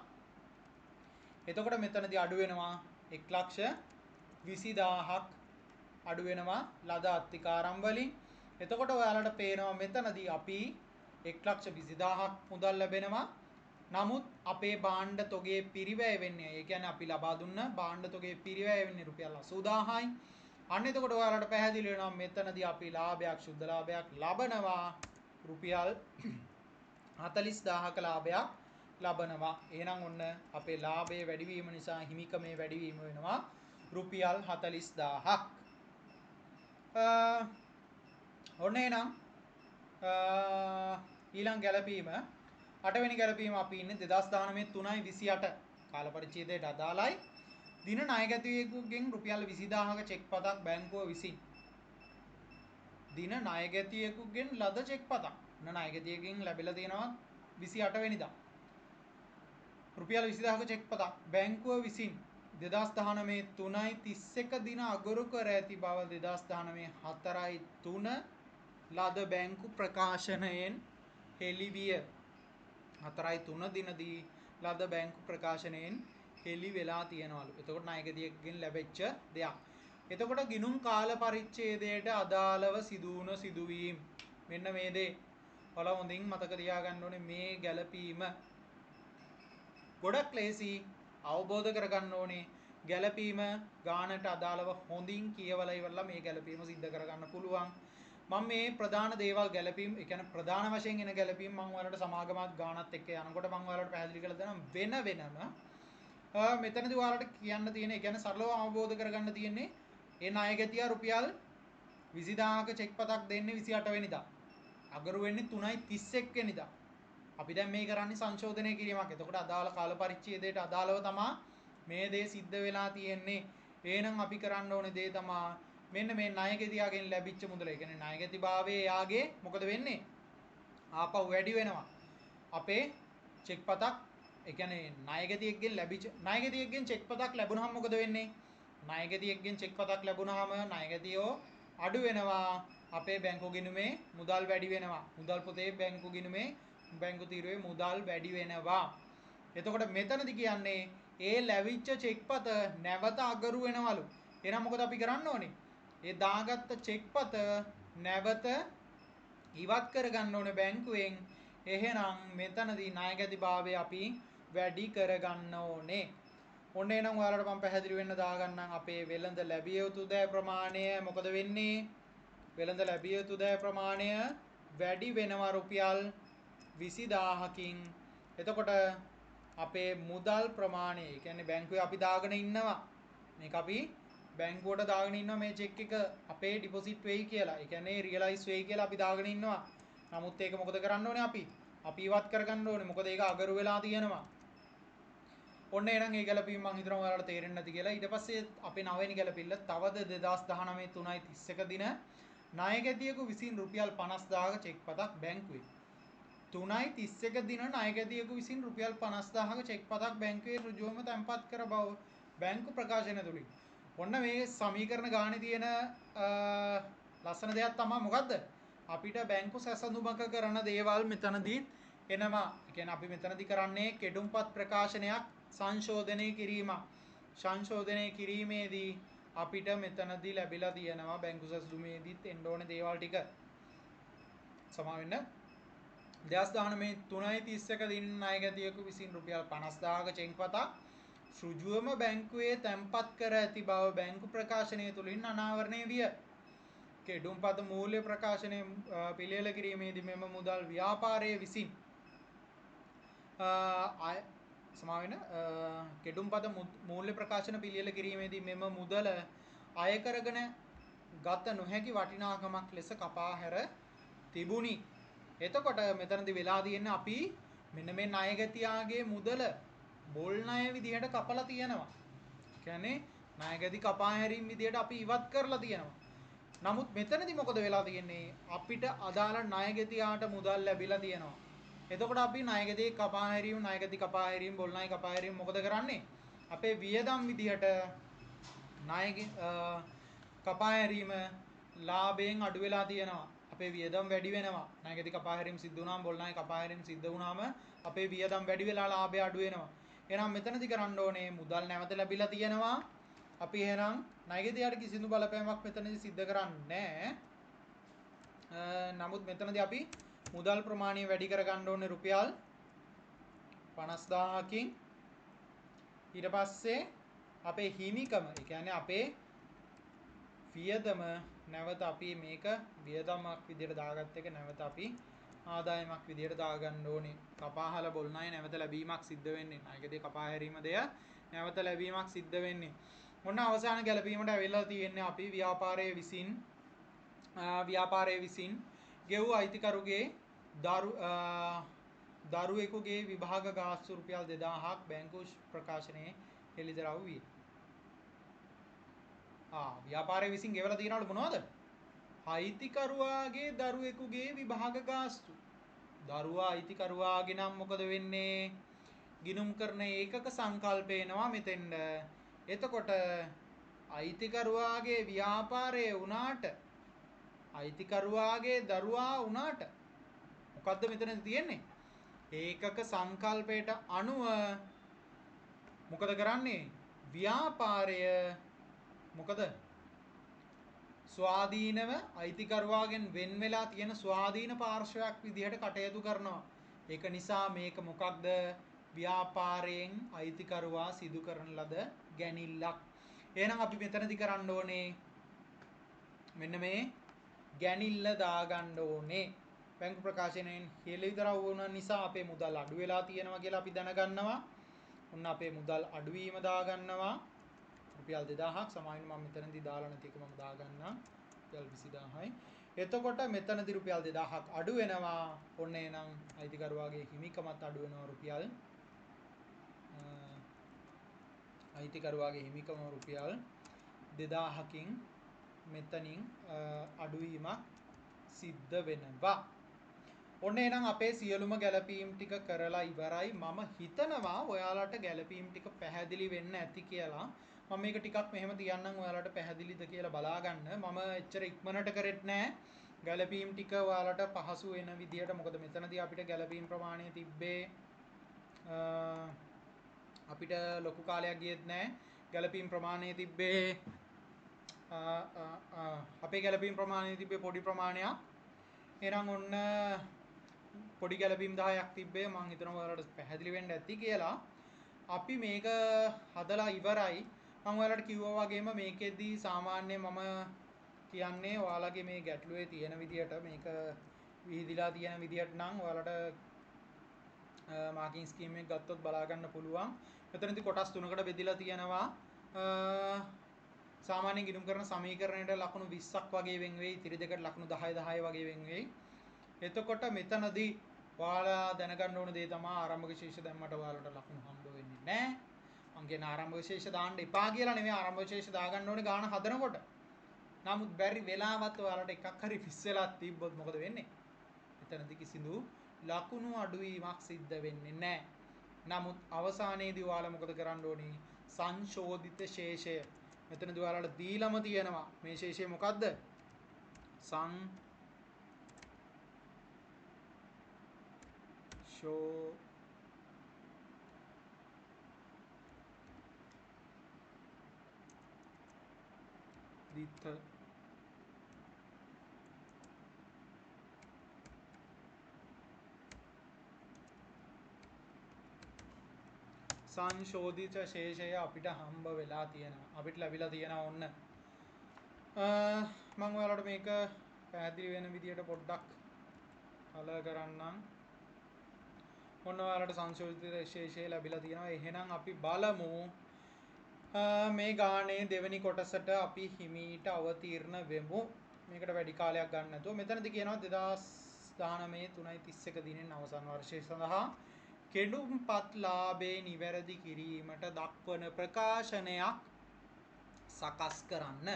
[SPEAKER 1] එතකොට මෙතනදී අඩු වෙනවා 1,20,000ක් අඩු වෙනවා ලද අත්තිකාරම් වලින්. එතකොට ඔයාලට පේනවා මෙතනදී අපි 1,20,000ක් මුදල් ලැබෙනවා. නමුත් අපේ භාණ්ඩ තොගේ පිරිවැය වෙන්නේ, ඒ කියන්නේ අපි ලබා දුන්න භාණ්ඩ තොගේ පිරිවැය වෙන්නේ රුපියල් 80000යි. අන්න එතකොට ඔයාලට පැහැදිලි වෙනවා මෙතනදී අපි ලාභයක්, ශුද්ධ ලාභයක් ලබනවා රුපියල් 40000ක ලාභයක් ලබනවා. එහෙනම් ඔන්න අපේ ලාභයේ වැඩිවීම නිසා හිමිකමේ වැඩිවීම වෙනවා රුපියල් 40000ක්. ඔන්න එහෙනම් ඊළඟ ගැලපීම 8 වෙනි ගැලපීම අපි ඉන්නේ 2019 3/28 කාල පරිච්ඡේදයට අදාළයි. දින ණයගැතියෙකුගෙන් රුපියල් 20000ක චෙක් පතක් බැංකුව විසින් දින ණයගැතියෙකුගෙන් ලද චෙක් පතක් ණයගැතියෙකුගෙන් ලැබිලා තියෙනවා 28 වෙනිදා රුපියල් 20000ක චෙක් පතක් බැංකුව විසින් 2019 3/31 දින අගරු කර ඇති බව 2019 4/3 ලද බැංකු ප්‍රකාශනයෙන් හෙළිවිය. 4/3 දිනදී ලද බැංකු ප්‍රකාශනයෙන් හෙළි වෙලා තියෙනවලු. එතකොට ණයගැතියෙක්ගෙන් ලැබෙච්ච දෙයක්. එතකොට ගිණුම් කාල පරිච්ඡේදයට අදාළව සිදු වුණ සිදුවීම් මෙන්න මේ දේ. ඔයාලා හොඳින් මතක තියාගන්න ඕනේ මේ ගැළපීම. ගොඩක් ලේසි අවබෝධ කරගන්න ඕනේ. ගැළපීම ගානට අදාළව හොඳින් කියවලා ඉවරලා මේ ගැළපීම සිද්ධ කරගන්න පුළුවන්. මම මේ ප්‍රධාන දේවල් ගැළපීම්, ඒ කියන්නේ ප්‍රධාන වශයෙන් එන ගැළපීම් මම ඔයාලට සමාගමත් ගානත් එක්ක යනකොට මම ඔයාලට පැහැදිලි කරලා දෙනවා වෙන වෙනම. මෙතනදී ඔයාලට කියන්න තියෙන, ඒ කියන්නේ සරලව අවබෝධ කරගන්න තියෙන්නේ ඒ ණයගැතියා රුපියල් 20000ක චෙක් පතක් දෙන්නේ 28 වෙනිදා. අගරු වෙන්නේ 3/31 වෙනිදා. අපි දැන් මේ කරන්නේ සංශෝධනය කිරීමක්. එතකොට අදාළ කාල පරිච්ඡේදයට අදාළව තමයි මේ දේ සිද්ධ වෙලා තියෙන්නේ. එහෙනම් අපි කරන්න ඕනේ දේ තමයි මෙන්න මේ ණයගැතියාගෙන් ලැබිච්ච මුදල. ඒ කියන්නේ ණයගැතිභාවයේ යාගේ මොකද වෙන්නේ? ආපහු වැඩි වෙනවා. අපේ චෙක් පතක්, ඒ කියන්නේ ණයගැතියෙක්ගෙන් ලැබිච්ච ණයගැතියෙක්ගෙන් චෙක් පතක් ලැබුණාම මොකද වෙන්නේ? ණයගැතියෙක්ගෙන් චෙක් පතක් ලැබුණාම ණයගැතියෝ අඩු වෙනවා. අපේ බැංකු ගිණුමේ මුදල් වැඩි වෙනවා. මුදල් පොතේ බැංකු ගිණුමේ බැංකු තීරුවේ මුදල් වැඩි වෙනවා. එතකොට මෙතනදි කියන්නේ ඒ ලැබිච්ච චෙක් පත නැවත අගරු වෙනවලු. එහෙනම් මොකද අපි කරන්න ඕනේ? ඒ දාගත්ත චෙක් පත නැවත ඉවත් කරගන්න ඕනේ බැංකුවෙන්. එහෙනම් මෙතනදී ණයගැතිභාවය අපි වැඩි කරගන්න ඕනේ. ඔන්න එහෙනම් ඔයාලට මම පැහැදිලි වෙන්න දාගන්නම් අපේ වෙළඳ ලැබිය යුතු දෑ ප්‍රමාණය මොකද වෙන්නේ? වෙළඳ ලැබිය යුතු දෑ ප්‍රමාණය වැඩි වෙනවා රුපියල් 20000කින්. එතකොට අපේ මුදල් ප්‍රමාණය, ඒ කියන්නේ බැංකුවේ අපි දාගෙන ඉන්නවා. මේක අපි බැංකුවට දාගෙන ඉන්නවා මේ චෙක් එක අපේ ඩිපොසිට් වෙයි කියලා. ඒ කියන්නේ රියලයිස් වෙයි කියලා අපි දාගෙන ඉන්නවා. නමුත් ඒක මොකද කරන්න ඕනේ අපි? අපි ඉවත් කරගන්න ඕනේ. මොකද ඒක අගරු වෙලා තියෙනවා. ඔන්න එහෙනම් මේ ගැළපීම මම හිතනවා ඔයාලට තේරෙන්නේ නැති කියලා. ඊට පස්සේ අපේ 9 වෙනි ගැළපිල්ල තවද 2019 3/31 දින ණයගැතියෙකු විසින් රුපියල් 50000ක චෙක් පතක් බැංකුවේ 3/31 දින ණයගැතියෙකු විසින් රුපියල් 50000ක චෙක් පතක් බැංකුවේ ඍජුවම තැන්පත් කර බව බැංකු ප්‍රකාශනය තුලින්. ඔන්න මේ සමීකරණ ගානේ තියෙන ලස්සන දෙයක් තමයි මොකද්ද? අපිට බැංකු සැසඳුමක කරන දේවල් මෙතනදී එනවා. ඒ කියන්නේ අපි මෙතනදී කරන්නේ කෙඩුම්පත් ප්‍රකාශනයක් සංශෝධනය කිරීම. සංශෝධනය කිරීමේදී අපිට මෙතනදී ලැබිලා තියෙනවා බැංකු සැසඳුමේදීත් එන්න ඕනේ දේවල් ටික. සමා වෙන්න 2019 3/31 දින ණයගැතියෙකු විසින් රුපියල් 50000ක චෙක් පතක් ඍජුවම බැංකුවේ තැන්පත් කර ඇති බව බැංකු ප්‍රකාශනය තුලින් අනාවරණය විය. කෙඩුම්පත මූල්‍ය ප්‍රකාශනය පිළියෙල කිරීමේදී මෙම මුදල් ව්‍යාපාරයේ විසින් සමා වෙන කෙඩුම්පත මූල්‍ය ප්‍රකාශන පිළියෙල කිරීමේදී මෙම මුදල අය කරගෙන ගත නොහැකි වටිනාකමක් ලෙස කපා හැර තිබුණි. එතකොට මෙතනදී වෙලා තියෙන්නේ අපි මෙන්න මේ ණයගැතියාගේ මුදල බොල් ණය විදිහට කපලා තියෙනවා. කියන්නේ ණයගැති කපා හැරීම් විදිහට අපි ඉවත් කරලා තියෙනවා. නමුත් මෙතනදී මොකද වෙලා තියෙන්නේ? අපිට අදාළ ණයගැතියාට මුදල් ලැබිලා තියෙනවා. එතකොට අපි ණයගැති කපා හැරීම්, ණයගැති කපා හැරීම්, බොල් ණය කපා හැරීම් මොකද කරන්නේ? අපේ වියදම් විදිහට ණය කපා හැරීම ලාභයෙන් අඩු වෙලා තියෙනවා. අපේ වියදම් වැඩි වෙනවා. ණයකදී කපා හැරීම සිද්ධ වුණාම බොල්නායි කපා හැරීම සිද්ධ වුණාම අපේ වියදම් වැඩි වෙලා ලාභය අඩු වෙනවා. එහෙනම් මෙතනදී කරන්න ඕනේ මුදල් නැවත ලැබිලා තියෙනවා. අපි එහෙනම් ණයකදීයට කිසිදු බලපෑමක් මෙතනදී සිද්ධ කරන්නේ නමුත් මෙතනදී අපි මුදල් ප්‍රමාණය වැඩි කරගන්න ඕනේ රුපියල් 50000කින්. ඊට පස්සේ අපේ හිමිකම, ඒ කියන්නේ අපේ වියදම නැවත අපි මේක වියදමක් විදියට දාගත්ත එක නැවත අපි ආදායමක් විදියට දාගන්න ඕනේ. කපාහල බොල්නායි නැවත ලැබීමක් සිද්ධ වෙන්නේ. ණයකදී කපා හැරීම දෙය නැවත ලැබීමක් සිද්ධ වෙන්නේ. ඔන්න අවසාන ගැලපීමට ඇවිල්ලා තියෙන්නේ අපි ව්‍යාපාරයේ විසින් ගෙවූ අයිතිකරුගේ දරුවෙකුගේ විභාග ගාස්තු රුපියල් 2000ක් බැංකු ප්‍රකාශනයේ හෙළිදරව් විය. ව්‍යාපාරයේ විසින් ගෙවලා තියනවලු මොනවද? අයිතිකරුවාගේ දරුවෙකුගේ විභාග ගාස්තු. දරුවා අයිතිකරුවාගේ නම් මොකද වෙන්නේ? ගිණුම් කරන ඒකක සංකල්පේනවා මෙතෙන්ද. එතකොට අයිතිකරුවාගේ ව්‍යාපාරයේ වුණාට අයිතිකරුවාගේ දරුවා වුණාට මොකද්ද මෙතන තියෙන්නේ? ඒකක සංකල්පයට අනුව මොකද කරන්නේ? ව්‍යාපාරය මොකද ස්වාධීනව අයිතිකරුවාගෙන් වෙන් වෙලා තියෙන ස්වාධීන පාර්ශවයක් විදිහට කටයුතු කරනවා. ඒක නිසා මේක මොකක්ද? ව්‍යාපාරයෙන් අයිතිකරුවා සිදු කරන ලද ගැනිල්ලක්. එහෙනම් අපි මෙතනදී කරන්න ඕනේ මෙන්න මේ ගැනිල්ල දාගන්න ඕනේ. බැංකු ප්‍රකාශනයෙන් හෙළිදරව් වුණ නිසා අපේ මුදල් අඩු වෙලා තියෙනවා කියලා අපි දැනගන්නවා. ඔන්න අපේ මුදල් අඩුවීම දාගන්නවා. රුපියල් 2000ක් සමායින් මම මෙතනදී දාලා නැති එක මම දාගන්නම්. රුපියල් 20000යි. එතකොට මෙතනදී රුපියල් 2000ක් අඩු වෙනවා. ඔන්න එහෙනම් අයිතිකරුවාගේ හිමිකමත් අඩු වෙනවා රුපියල් අයිතිකරුවාගේ හිමිකම රුපියල් 2000කින් මෙතනින් අඩුවීමක් සිද්ධ වෙනවා. ඔන්න එහෙනම් අපේ සියලුම ගැලපීම් ටික කරලා ඉවරයි. මම හිතනවා ඔයාලට ගැලපීම් ටික පැහැදිලි වෙන්න ඇති කියලා. මම මේක ටිකක් මෙහෙම තියන්නම් ඔයාලට පැහැදිලිද කියලා බලා ගන්න. මම එච්චර ඉක්මනට කරෙත් නෑ. ගැලපීම් ටික ඔයාලට පහසු වෙන විදියට. මොකද මෙතනදී අපිට ගැලපීම් ප්‍රමාණය තිබ්බේ අපිට ලොකු කාලයක් ගියෙත් නෑ. ගැලපීම් ප්‍රමාණය තිබ්බේ අපේ ගැලපීම් ප්‍රමාණය තිබ්බේ පොඩි ප්‍රමාණයක්. එහෙනම් ඔන්න පොඩි ගැලපීම් 10ක් තිබ්බේ. මම හිතනවා ඔයාලට පැහැදිලි වෙන්න ඇති කියලා. අපි මේක හදලා ඉවරයි. මම ඔයාලට කිව්වා වගේම මේකෙදී සාමාන්‍ය මම කියන්නේ ඔයාලගේ මේ ගැටලුවේ තියෙන විදියට මේක විහිදිලා තියෙන විදියට නම් ඔයාලට මාකින් ස්කීම් එක ගත්තොත් බලා ගන්න පුළුවන්. මෙතනදී කොටස් තුනකට බෙදලා තියෙනවා. සාමාන්‍ය ගිණුම් කරන සමීකරණයට ලකුණු 20ක් වගේ වෙන් වෙයි. ඉතිරි දෙකට ලකුණු 10 10 වගේ වෙන් වෙයි. එතකොට මෙතනදී ඔයාලා දැනගන්න ඕන දේ තමයි ආරම්භක ශේෂ දැම්මට ඔයාලට ලකුණු හම්බ වෙන්නේ නැහැ. මං කියන ආරම්භක ශේෂ දාන්න එපා කියලා නෙමෙයි. ආරම්භක ශේෂ දාගන්න ඕනේ ගාන හදනකොට. නමුත් බැරි වෙලාවත් ඔයාලට එකක් හරි ෆිස් වෙලා තිබ්බොත් මොකද වෙන්නේ? එතනදී කිසිදු ලකුණු අඩුවීමක් සිද්ධ වෙන්නේ නැහැ. නමුත් අවසානයේදී ඔයාලා මොකද කරන්න ඕනේ? සංශෝධිත ශේෂය. මෙතනදී ඔයාලට දීලම තියෙනවා. මේ ශේෂය මොකද්ද? සංශෝධිත ශේෂය අපිට හම්බ වෙලා තියෙනවා. අපිට ලැබිලා තියෙනවා ඔන්න. මම ඔයාලට මේක පැහැදිලි වෙන විදියට පොඩ්ඩක් කලර් කරන්නම්. ඔන්න ඔයාලට සංශෝධිත ශේෂය ලැබිලා තියෙනවා. එහෙනම් අපි බලමු මේ ගානේ දෙවෙනි කොටසට අපි හිමීට අවතීර්ණ වෙමු. මේකට වැඩි කාලයක් ගන්න නැතුව මෙතනදී කියනවා 2019 3:31 දිනෙන් අවසන් වර්ෂය සඳහා කෙඩුම්පත් ලාභේ නිවැරදි කිරීමට දක්වන ප්‍රකාශනයක් සකස් කරන්න.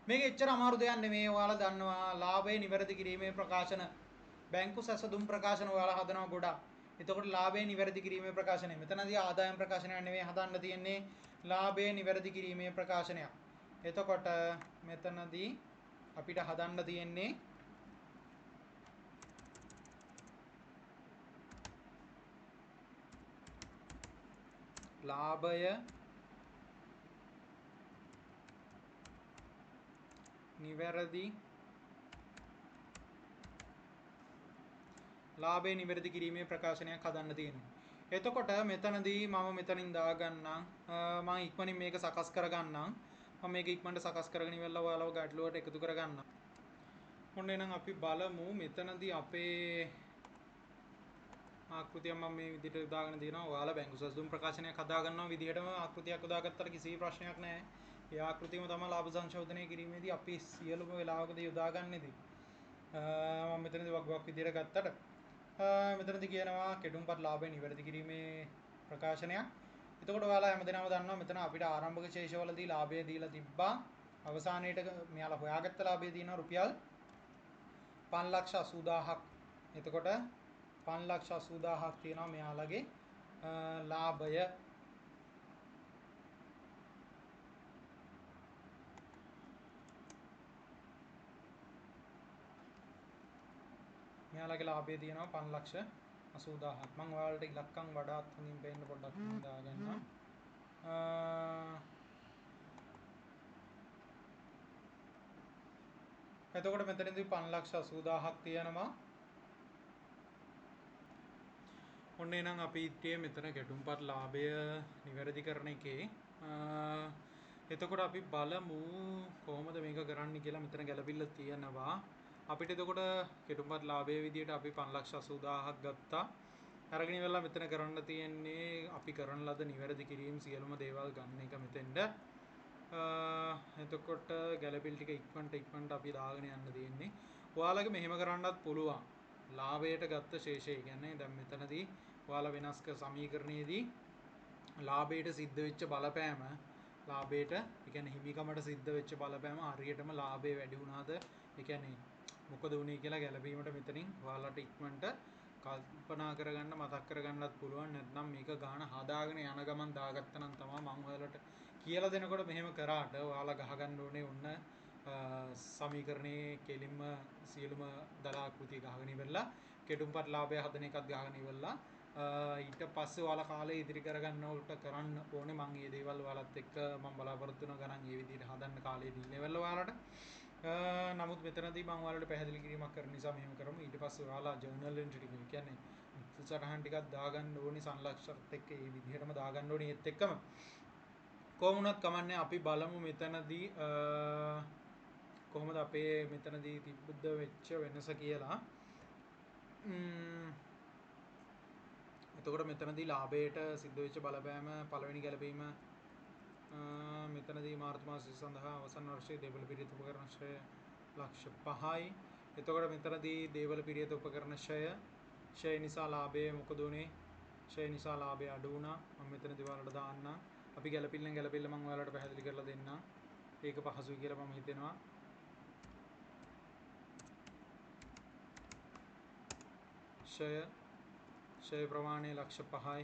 [SPEAKER 1] මේක එච්චර අමාරු දෙයක් නෙමෙයි. ඔයාලා දන්නවා ලාභේ නිවැරදි කිරීමේ ප්‍රකාශන බැංකු සැසඳුම් ප්‍රකාශන ඔයාලා හදනවා ගොඩක්. එතකොට ලාභේ නිවැරදි කිරීමේ ප්‍රකාශනය. මෙතනදී ආදායම් ප්‍රකාශනයක් නෙමෙයි හදන්න තියෙන්නේ. ලාභේ නිවැරදි කිරීමේ ප්‍රකාශනයක්. එතකොට මෙතනදී අපිට හදන්න තියෙන්නේ ලාභය නිවැරදි කිරීමේ ප්‍රකාශනයක් හදන්න තියෙනවා. එතකොට මෙතනදී මම මෙතනින් දාගන්නම් මම ඉක්මනින් මේක සකස් කරගන්නම්. මම මේක ඉක්මනට සකස් කරගෙන ඉවරලා ඔයාලව ගැටලුවට එකතු කරගන්නම්. ඔන්න එහෙනම් අපි බලමු මෙතනදී අපේ ආකෘතිය මම මේ විදිහට දාගෙන තියෙනවා. ඔයාලා බැංකු සැලසුම් ප්‍රකාශනයක් හදා ගන්නවා විදිහටම ආකෘතියක් උදාගත්තට කිසි ප්‍රශ්නයක් නැහැ. ඒ ආකෘතියම තමයි ලාභ සංශෝධනය කිරීමේදී අපි සියලුම වෙලාවකදී යොදාගන්නේදී. මම මෙතනදී වගුවක් විදිහට ගත්තට මෙතනදී කියනවා කෙටුම්පත් ලාභය නිවැරදි කිරීමේ ප්‍රකාශනයක්. එතකොට ඔයාලා හැමදේනම දන්නවා මෙතන අපිට ආරම්භක ශේෂවලදී ලාභය දීලා තිබ්බා. අවසානයේට මෙයාලා හොයාගත්ත ලාභය තියෙනවා රුපියල් 5,80,000ක්. එතකොට 5,80,000ක් තියෙනවා මෙයාලගේ ලාභය. මෙයාලගේ ලාභය තියෙනවා 5,80,000ක්. මම ඔයාලට ඉලක්කම් වඩාත් හොඳින් පේන්න පොඩ්ඩක් දාගන්නම්. එතකොට මෙතනදී 5,80,000ක් තියෙනවා. ඔන්න එහෙනම් අපි ඉතියේ මෙතන ගැටුම්පත් ලාභය නිවැරදි කරන එකේ එතකොට අපි බලමු කොහොමද මේක කරන්න කියලා. මෙතන ගැළපිල්ල තියෙනවා. අපිට එතකොට කෙටුම්පත් ලාභයේ විදියට අපි 5,80,000ක් ගත්තා. අරගෙන ඉවරලා මෙතන කරන්න තියෙන්නේ අපි කරන ලද නිවැරදි කිරීම සියලුම දේවල් ගන්න එක මෙතෙන්ද. එතකොට ගැළපිලි ටික ඉක්මනට අපි දාගෙන යන්න තියෙන්නේ. ඔයාලගේ මෙහෙම කරන්නත් පුළුවන්. ලාභයට ගත්ත ශේෂය කියන්නේ දැන් මෙතනදී ඔයාලා වෙනස්ක සමීකරණයේදී ලාභයට සිද්ධ වෙච්ච බලපෑම ලාභයට ඒ කියන්නේ හිමිකමට සිද්ධ වෙච්ච බලපෑම හරියටම ලාභය වැඩි වුණාද ඒ කියන්නේ මොකද වුනේ කියලා ගැළපීමට මෙතනින් ඔයාලට ඉක්මනට කල්පනා කරගන්න මතක් කරගන්නත් පුළුවන්. නැත්නම් මේක ගාන හදාගෙන යන ගමන් දාගත්තා නම් තමයි මම ඔයාලට කියලා දෙනකොට මෙහෙම කරාට ඔයාලා ගහගන්න ඕනේ ඔන්න සමීකරණයේ කෙලින්ම සියලුම දලාකෘතිය ගහගෙන ඉවරලා කෙටුම්පත් ලාභය හදන එකත් ගහගෙන ඉවරලා ඊට පස්සේ ඔයාලා කාලේ ඉදිරි කරගන්න උල්ට කරන්න ඕනේ. මම මේ දේවල් ඔයාලත් එක්ක මම බලාපොරොත්තු වෙනවා ගණන් මේ විදිහට හදන්න කාලේ දීලා ඉවරලා ඔයාලට. නමුත් මෙතනදී මම ඔයාලට පැහැදිලි කිරීමක් කරන නිසා මෙහෙම කරමු. ඊට පස්සේ ඔයාලා ජර්නල් එන්ට්‍රි ටික කියන්නේ සටහන් ටිකක් දාගන්න ඕනේ සංලක්ෂණත් එක්ක මේ විදිහටම දාගන්න ඕනේ. ඒත් එක්කම කොහොම වුණත් කමන්නේ අපි බලමු මෙතනදී කොහොමද අපේ මෙතනදී තිබුද්ද වෙච්ච වෙනස කියලා. එතකොට මෙතනදී ලාභයට සිද්ධ වෙච්ච බලපෑම පළවෙනි ගැලපීම මෙතනදී මාර්තු මාසය සඳහා අවසන් වර්ෂයේ දේවල් පිරිත උපකරණ ශ්‍රය ලක්ෂ 5යි. එතකොට මෙතනදී දේවල් පිරිත උපකරණ ශ්‍රය නිසා ලාභය මොකද උනේ? ශ්‍රය නිසා ලාභය අඩු වුණා. මම මෙතනදී ඔයාලට දාන්නම්. අපි ගැලපිල්ල මම ඔයාලට පැහැදිලි කරලා දෙන්නම්. ඒක පහසුයි කියලා මම හිතනවා. ශ්‍රය ප්‍රමාණය ලක්ෂ 5යි.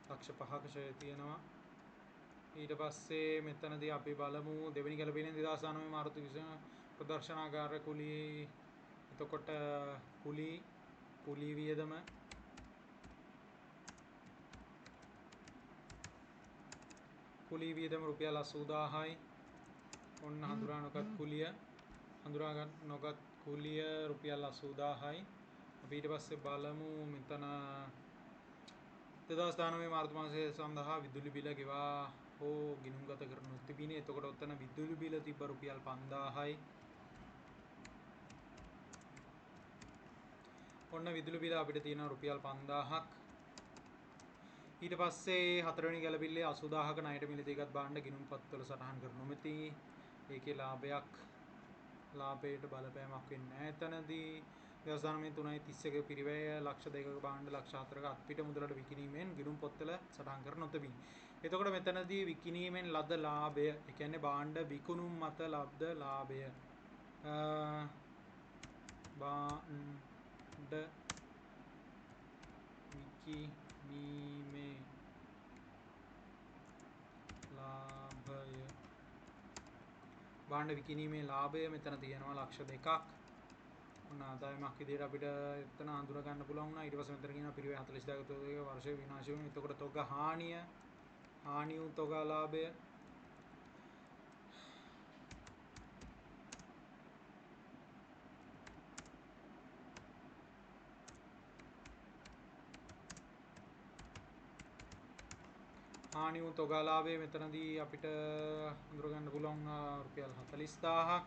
[SPEAKER 1] ලක්ෂ 5ක ශ්‍රය තියෙනවා. ඊට පස්සේ මෙතනදී අපි බලමු දෙවෙනි ගැලපීමෙන් 2019 මාර්තු 20 ප්‍රදර්ශනාගාර කුලී. එතකොට කුලී වියදම රුපියල් 80000යි. ඔන්න හඳුනා නොගත් කුලිය රුපියල් 80000යි. අපි ඊට පස්සේ බලමු මෙතන 2019 මාර්තු මාසය සඳහා විදුලි බිල ගෙවා හෝ ගිණුම්ගත කර නොතිබිණි. එතකොට ඔතන විදුලි බිල තිබ්බ රුපියල් 5000යි. ඔන්න විදුලි බිල අපිට තියෙනවා රුපියල් 5000ක්. ඊට පස්සේ හතරවෙනි ගැලපිල්ලේ 80000ක ණයට මිලදීගත් භාණ්ඩ ගිණුම්පත්වල සටහන් කර නොමැති. ඒකේ ලාභයට බලපෑමක් වෙන්නේ නැහැ. එතනදී 2019 පිරිවැය ලක්ෂ 2ක භාණ්ඩ ලක්ෂ 4ක අත්පිට මුදලට විකිණීමෙන් ගිණුම් පොත්වල සටහන් කර නොතිබිනි. එතකොට මෙතනදී විකිණීමෙන් ලද ලාභය, ඒ කියන්නේ භාණ්ඩ විකුණුම් මත ලබ්ධ ලාභය භාණ්ඩ විකිණීමේ ලාභය භාණ්ඩ විකිණීමේ ලාභය මෙතන තියෙනවා ලක්ෂ 2ක්. ඔන්න ආදායමක් විදියට අපිට එතන අඳුර ගන්න පුළුවන් වුණා. ඊට පස්සේ මෙතන කියනවා පිරිවෙන් 40000ක තොගයක වර්ෂයේ විනාශ වුණා. එතකොට තොග හානි වූ තොග ලාභය හානි වූ තොග ලාභය මෙතනදී අපිට අඳුර ගන්න පුළුවන් රුපියල් 40000ක්.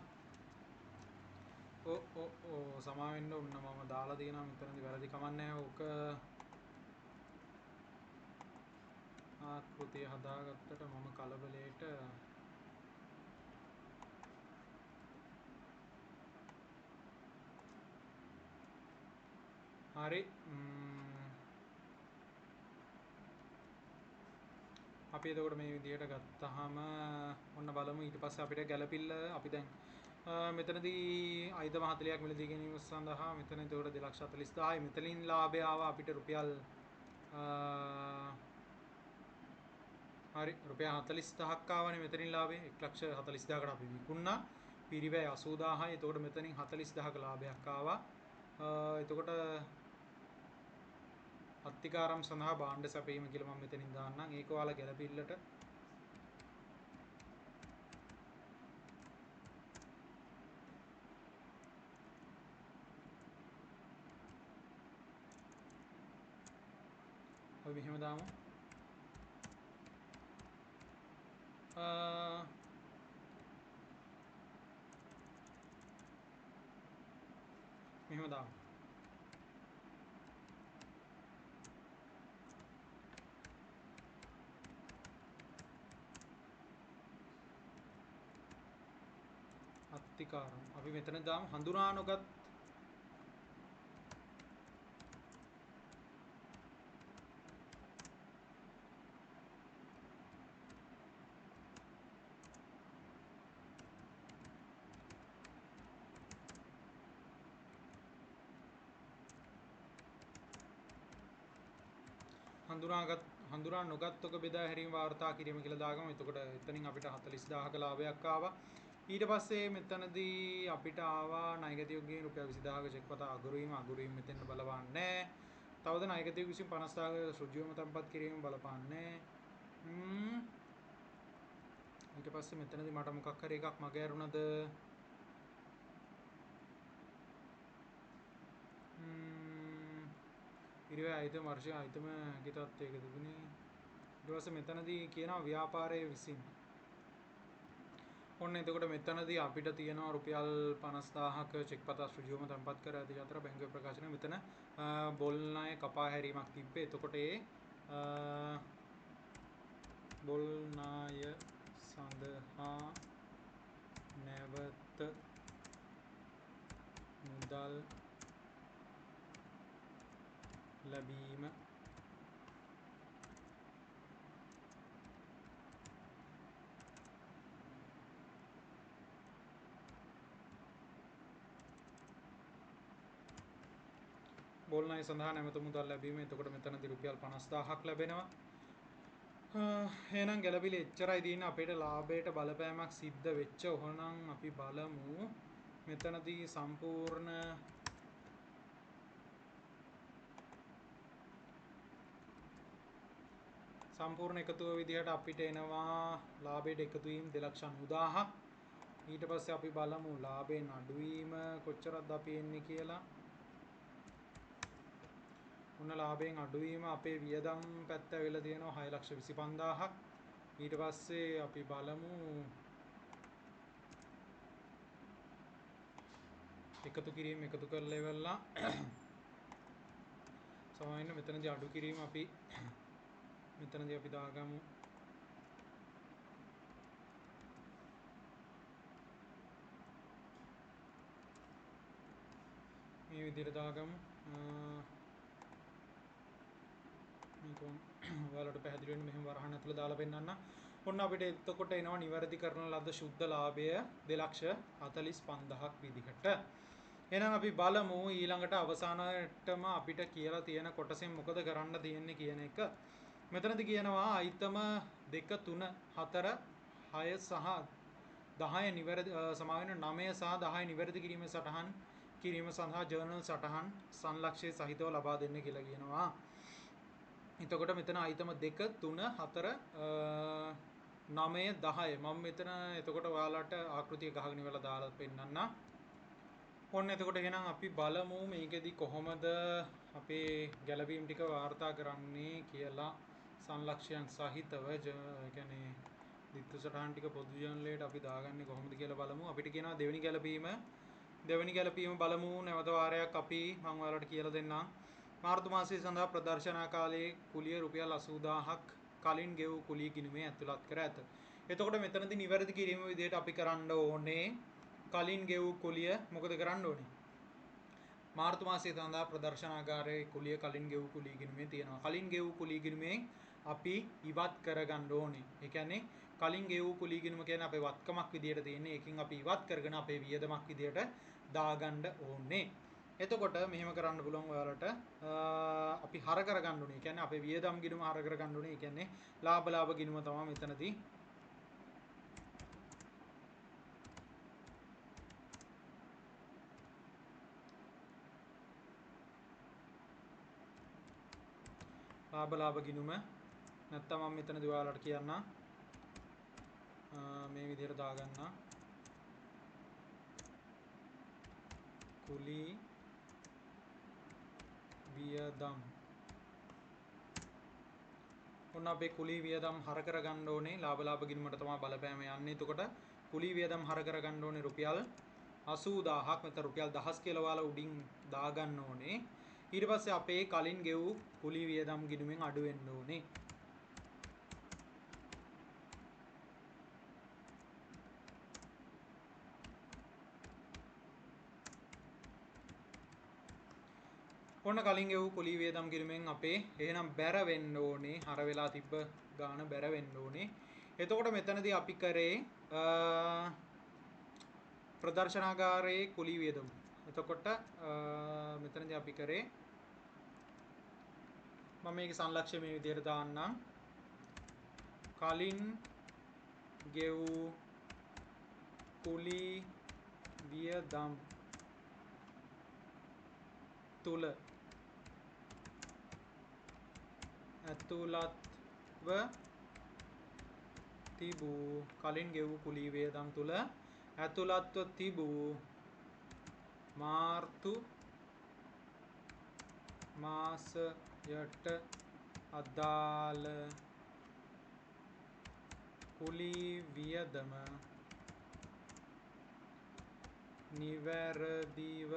[SPEAKER 1] සමා වෙන්න ඕන මම දාලා තියෙනවා මෙතනදී වැරදි කමන්නේ ඕක ආකෘතිය හදාගත්තට මම කලබලයට හරි අපි එතකොට මේ විදිහට ගත්තාම ඔන්න බලමු ඊට පස්සේ අපිට ගැළපිල්ල අපි දැන් මෙතනදී අයිතම 40ක් මිලදී ගැනීම සඳහා මෙතන එතකොට 2,40,000යි මෙතනින් ලාභය ආවා අපිට රුපියල් හරි රුපියල් 40000ක් ආවනේ මෙතනින් ලාභය 1,40,000කට අපි විකුණා පිරිවැය 80000යි එතකොට මෙතනින් 40000ක ලාභයක් ආවා එතකොට අත්තිකාරම් සඳහා භාණ්ඩ සැපීම කියලා මම මෙතනින් දාන්නම් ඒක ඔයාලා ගැළපිල්ලට අපි මෙහෙම දාමු මෙහෙම දාමු අත්තිකාරම් අපි මෙතන දාමු හඳුනා නොගත් හඳුනා නොගත් තොග බෙදා හැරීම වාර්තා කිරීම කියලා දාගමු. එතකොට එතනින් අපිට 40000ක ලාභයක් ආවා. ඊට පස්සේ මෙතනදී අපිට ආවා ණයගැතියෙකුගෙන් රුපියල් 20000ක චෙක් පත අගුරුවීම මෙතෙන් බලපාන්නේ නැහැ. තවද ණයගැතියෙකු විසින් 50000ක ඍජුවම තැන්පත් කිරීම බලපාන්නේ නැහැ. ඊට පස්සේ මෙතනදී මට මොකක් හරි එකක් මග ඇරුණද? පිරිවෙයි අයිතම වර්ෂයේ අයිතම හැකි තත්ත්වයක තිබුණේ. ඊට පස්සේ මෙතනදී කියනවා ව්‍යාපාරයේ විසින් ඔන්න එතකොට මෙතනදී අපිට තියෙනවා රුපියල් 50000ක චෙක් පත ඍජුවම තැන්පත් කර ඇති අතර බැංකුවේ ප්‍රකාශනය මෙතන බොල් ණය කපා හැරීමක් තිබ්බේ. එතකොට ඒ බොල් ණය සඳහා නැවත මුදල් ලැබීම බොල් ණය සඳහා නැවත මුදල් ලැබීම එතකොට මෙතනදී රුපියල් 50000ක් ලැබෙනවා. එහෙනම් ගැළපිලි එච්චරයි තියෙන්නේ අපේට ලාභයට බලපෑමක් සිද්ධ වෙච්ච. ඕනනම් අපි බලමු මෙතනදී සම්පූර්ණ එකතුව විදිහට අපිට එනවා ලාභයට එකතු වීම 2,90,000ක්. ඊට පස්සේ අපි බලමු ලාභයෙන් අඩුවීම කොච්චරක්ද අපි එන්නේ කියලා. ඔන්න ලාභයෙන් අඩුවීම අපේ වියදම් පැත්ත වෙලා තියෙනවා 6,25,000ක්. ඊට පස්සේ අපි බලමු එකතු කිරීම එකතු කරලා ඉවරලා සමහරවිට මෙතනදී අඩු කිරීම අපි මෙතනදී අපි දාගමු මේ විදිහට දාගමු මේක ඔයාලට පැහැදිලි වෙන්න මෙහෙම වරහන් ඇතුළේ දාලා පෙන්නන්න. ඔන්න අපිට එතකොට එනවා නිවැරදි කරන ලද ශුද්ධ ලාභය 2,45,000ක් විදිහට. එහෙනම් අපි බලමු ඊළඟට අවසානයේටම අපිට කියලා තියෙන කොටසෙන් මොකද කරන්න තියෙන්නේ කියන එක. මෙතනදී කියනවා අයිතම 2 3 4 6 සහ 10 නිවැරදි සමාවෙන 9 සහ 10 නිවැරදි කිරීම සටහන් කිරීම සඳහා ජර්නල් සටහන් සංලක්ෂය සහිතව ලබා දෙන්න කියලා කියනවා. එතකොට මෙතන අයිතම 2 3 4 9 10 මම මෙතන එතකොට ඔයාලට ආකෘතිය ගහගෙන ඉවරලා දාලා පෙන්නන්න. ඔන්න එතකොට එහෙනම් අපි බලමු මේකෙදි කොහොමද අපේ ගැළපීම් ටික වාර්තා කරන්නේ කියලා සංලක්ෂයන් සහිතව කියන්නේ දිත්ත සටහන් ටික පොදු ජර්නලයට අපි දාගන්නේ කොහොමද කියලා බලමු. අපිට කියනවා දෙවෙනි ගැළපීම බලමු. නැවත වාරයක් අපි මම ඔයාලට කියලා දෙන්නම්. මාර්තු මාසයේ සඳහා ප්‍රදර්ශනා කාලයේ කුලිය රුපියල් 80000ක් කලින් ගෙවූ කුලිය ගිණුමේ ඇතුළත් කර ඇත. එතකොට මෙතනදී නිවැරදි කිරීම විදිහට අපි කරන්න ඕනේ කලින් ගෙවූ කුලිය මොකද කරන්න ඕනේ? මාර්තු මාසයේ සඳහා ප්‍රදර්ශනාගාරයේ කුලිය කලින් ගෙවූ කුලිය ගිණුමේ තියෙනවා. කලින් ගෙවූ කුලිය ගිණුමෙන් අපි ඉවත් කරගන්න ඕනේ. ඒ කියන්නේ කලින් ගෙවූ කුලිය ගිණුම කියන්නේ අපේ වත්කමක් විදියට තියෙන්නේ. ඒකෙන් අපි ඉවත් කරගෙන අපේ වියදමක් විදියට දාගන්න ඕනේ. එතකොට මෙහෙම කරන්න පුළුවන් ඔයාලට අපි හර කරගන්න ඕනේ. ඒ කියන්නේ අපේ වියදම් ගිණුම හර කරගන්න ඕනේ. ඒ කියන්නේ ලාභ ගිණුම තමයි මෙතනදී ලාභ ගිණුම නැත්තම් මම මෙතනදී ඔයාලට කියන්න මේ විදිහට දාගන්න කුලී වියදම් ඔන්න අපේ කුලී වියදම් හර කරගන්න ඕනේ ලාභ ගිණුමට තමයි බලපෑම යන්නේ. එතකොට කුලී වියදම් හර කරගන්න ඕනේ රුපියල් 80000ක්. මෙතන රුපියල් 1000 කියලා ඔයාලා උඩින් දාගන්න ඕනේ. ඊට පස්සේ අපේ කලින් ගෙවූ කුලී වියදම් ගිණුමෙන් අඩු වෙන්න ඕනේ. ඔන්න කලින් ගෙවූ කුලී වියදම් ගිණුමෙන් අපේ එහෙනම් බැර වෙන්න ඕනේ. හර වෙලා තිබ්බ ගාන බැර වෙන්න ඕනේ. එතකොට මෙතනදී අපි කරේ ප්‍රදර්ශනාගාරයේ කුලී වියදම. එතකොට මෙතනදී අපි කරේ මම මේකේ සංලක්ෂය මේ විදිහට දාන්නම්. කලින් ගෙවූ කුලී වියදම් තුල ඇතුළත්ව තිබූ කලින් ගෙවූ කුලී වියදම් තුල ඇතුළත්ව තිබූ මාර්තු මාසයට අදාළ කුලී වියදම නිවැරදිව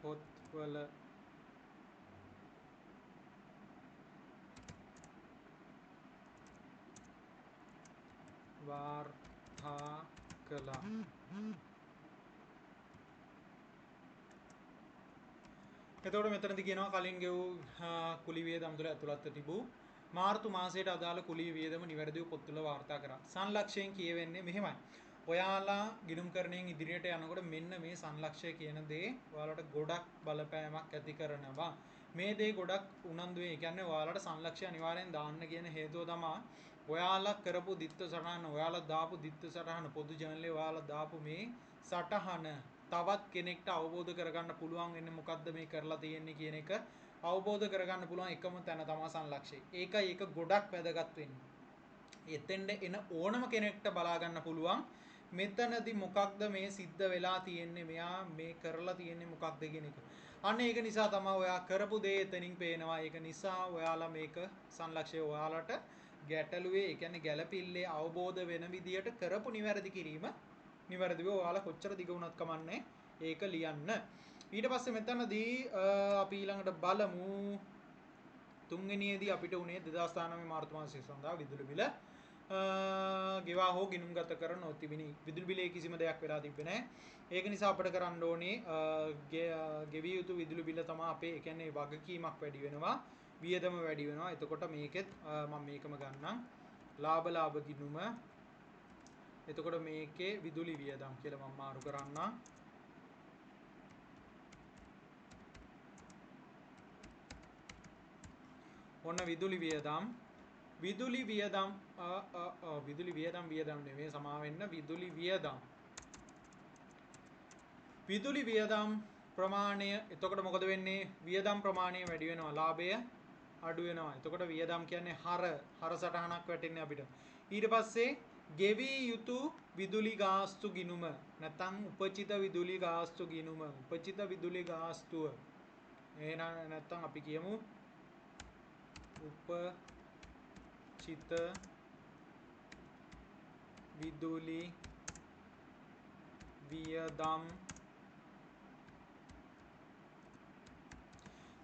[SPEAKER 1] පොත්වල වාර්තා කළා. එතකොට මෙතනදී කියනවා කලින් ගෙවූ කුලී වියදම් තුළ ඇතුළත්ව තිබූ මාර්තු මාසයට අදාළ කුලී වියදම නිවැරදිව පොත්වල වාර්තා කරා. සංලක්ෂයෙන් කියවෙන්නේ මෙහෙමයි. ඔයාලා ගිණුම්කරණයෙන් ඉදිරියට යනකොට මෙන්න මේ සංලක්ෂය කියන දේ ඔයාලට ගොඩක් බලපෑමක් ඇති කරනවා. මේ දේ ගොඩක් උනන්දුවේ. ඒ කියන්නේ ඔයාලට සංලක්ෂය අනිවාර්යෙන් දාන්න කියන හේතුව තමයි ඔයාලා කරපු දිත්ත සටහන, ඔයාලා දාපු දිත්ත සටහන, පොදු ජර්නලේ ඔයාලා දාපු මේ සටහන තවත් කෙනෙක්ට අවබෝධ කරගන්න පුළුවන් වෙන්නේ මොකද්ද මේ කරලා තියෙන්නේ කියන එක අවබෝධ කරගන්න පුළුවන් එකම තැන තමයි සංලක්ෂය. ඒකයි ඒක ගොඩක් වැදගත් වෙන්නේ. එතෙන්ද එන ඕනම කෙනෙක්ට බලා ගන්න පුළුවන් මෙතනදී මොකක්ද මේ සිද්ධ වෙලා තියෙන්නේ, මෙයා මේ කරලා තියෙන්නේ මොකක්ද කියන එක. අන්න ඒක නිසා තමයි ඔයා කරපු දේ එතනින් පේනවා. ඒක නිසා ඔයාලා මේක සංලක්ෂය ඔයාලට ගැටලුවේ, ඒ කියන්නේ ගැළපිල්ලේ අවබෝධ වෙන විදියට කරපු නිවැරදි කිරීම නිවැරදිව ඔයාලා කොච්චර දිග වුණත් කමන්නේ ඒක ලියන්න. ඊට පස්සේ මෙතනදී අපි ඊළඟට බලමු තුන්වෙනියේදී අපිට උනේ 2019 මාර්තු මාසයේ සඳහා විදුලි බිල ගෙවා හෝ ගිණුම්ගත කර නොතිබිනි. විදුලි බිලේ කිසිම දෙයක් වෙලා තිබ්බේ නැහැ. ඒක නිසා අපිට කරන්න ඕනේ ගෙවිය යුතු විදුලි බිල තමයි අපේ, ඒ කියන්නේ වගකීමක් වැඩි වෙනවා, වියදම වැඩි වෙනවා. එතකොට මේකෙත් මම මේකම ගන්නම් ලාභ ගිණුම. එතකොට මේකේ විදුලි වියදම් කියලා මම මාරු කරන්නම්. ඔන්න විදුලි වියදම් විදුලි වියදම් විදුලි වියදම් නෙමෙයි සමා වෙන්න විදුලි වියදම් ප්‍රමාණය එතකොට මොකද වෙන්නේ වියදම් ප්‍රමාණය වැඩි වෙනවා ලාභය අඩු වෙනවා එතකොට වියදම් කියන්නේ හර සටහනක් වැටෙන්නේ අපිට ඊට පස්සේ ගෙවී යුතු විදුලි ගාස්තු ගිණුම නැත්නම් උපචිත විදුලි ගාස්තු ගිණුම උපචිත විදුලි ගාස්තුව එහෙනම් නැත්නම් අපි කියමු උපචිත විදුලි වියදම්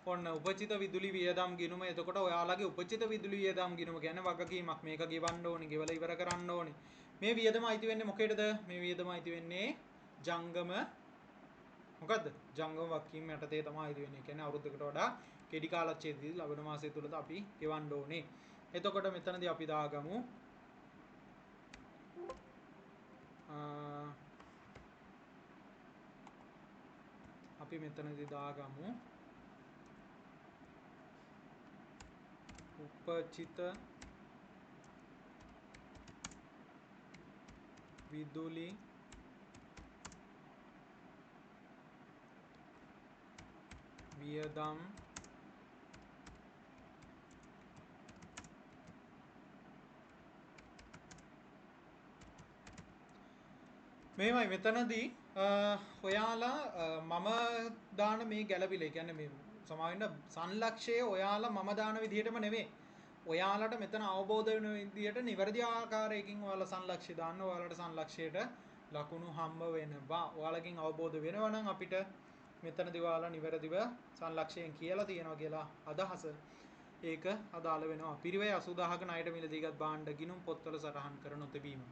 [SPEAKER 1] ඔන්න උපචිත විදුලි වියදම් ගිණුම එතකොට ඔයාලගේ උපචිත විදුලි වියදම් ගිණුම කියන්නේ වගකීමක් මේක ගෙවන්න ඕනේ ගෙවලා ඉවර කරන්න ඕනේ මේ වියදම අයිති වෙන්නේ මොකේද මේ වියදම අයිති වෙන්නේ ජංගම මොකද්ද ජංගම වගකීම් යටතේ තමයි අයිති වෙන්නේ කියන්නේ අවුරුද්දකට වඩා කෙටි කාලච්ඡේදයේදී ලබන මාසය තුලද අපි ගෙවන්න ඕනේ එතකොට මෙතනදී අපි දාගමු අපි මෙතනදී දාගමු උපචිත විදුලි වියදම් මේවයි මෙතනදී ඔයාලා මම දාන මේ ගැළපිල කියන්නේ මේ සමාවෙන්න සංලක්ෂයේ ඔයාලා මම දාන විදිහටම නෙවෙයි ඔයාලට මෙතන අවබෝධ වෙන විදිහට නිවැරදි ආකාරයකින් ඔයාලා සංලක්ෂය දාන්න ඔයාලට සංලක්ෂයට ලකුණු හම්බ වෙනවා ඔයාලකින් අවබෝධ වෙනවා නම් අපිට මෙතනදී ඔයාලා නිවැරදිව සංලක්ෂයෙන් කියලා තියෙනවා කියලා අදහස ඒක අදාළ වෙනවා පිරිවෙයි 80000ක ණයට මිලදීගත් භාණ්ඩ ගිණුම් පොත්වල සටහන් කර නොතිබීම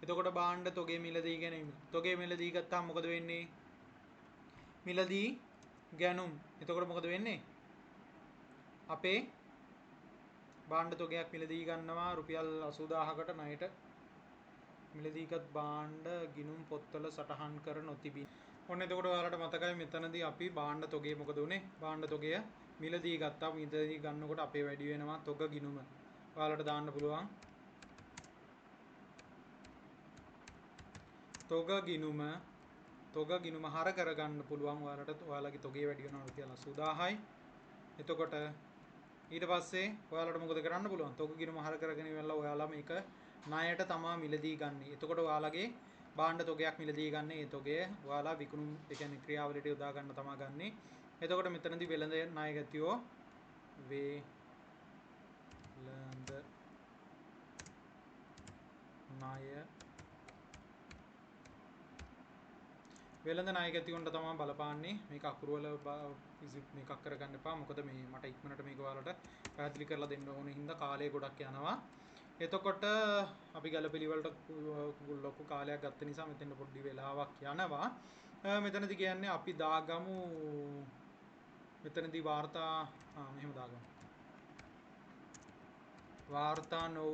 [SPEAKER 1] එතකොට භාණ්ඩ තොගේ මිලදී ගැනීම තොගේ මිලදී ගත්තාම මොකද වෙන්නේ මිලදී ගැනුම් එතකොට මොකද වෙන්නේ අපේ භාණ්ඩ තොගයක් මිලදී ගන්නවා රුපියල් 80000කට ණයට මිලදීගත් භාණ්ඩ ගිණුම් පොත්වල සටහන් කර නොතිබී ඔන්න එතකොට ඔයාලට මතකයි මෙතනදී අපි භාණ්ඩ තොගේ මොකද උනේ භාණ්ඩ තොගය මිලදී ගත්තා මිලදී ගන්නකොට අපේ වැඩි වෙනවා තොග ගිණුම ඔයාලට දාන්න පුළුවන් තොග ගිණුම හර කරගන්න පුළුවන් ඔයාලට ඔයාලගේ තොගේ වැඩි වෙනවා රුපියල් 80000යි එතකොට ඊට පස්සේ ඔයාලට මොකද කරන්න පුළුවන් තොග ගිණුම හර කරගෙන ඉවරලා ඔයාලා මේක ණයට තමා මිලදී ගන්න. එතකොට ඔයාලගේ භාණ්ඩ තොගයක් මිලදී ගන්න. ඒ තොගය ඔයාලා විකුණුම් ඒ කියන්නේ ක්‍රියාවලියට යොදා ගන්න තමා ගන්නෙ. එතකොට මෙතනදී වෙළඳ ණය ගැතියෝ වෙළඳ ණය ගැතියොන්ට තමයි බලපාන්නේ මේක අකුරු වල විසිට් මේකක් කරගන්න එපා මොකද මේ මට ඉක්මනට මේක ඔයාලට පැහැදිලි කරලා දෙන්න ඕනේ හින්දා කාලය ගොඩක් යනවා එතකොට අපි ගැළපෙලිවලට ලොකු කාලයක් ගත්ත නිසා මෙතෙන් පොඩි වෙලාවක් යනවා මෙතනදී කියන්නේ අපි දාගමු මෙතනදී වාර්තා මෙහෙම දාගමු වාර්තා නො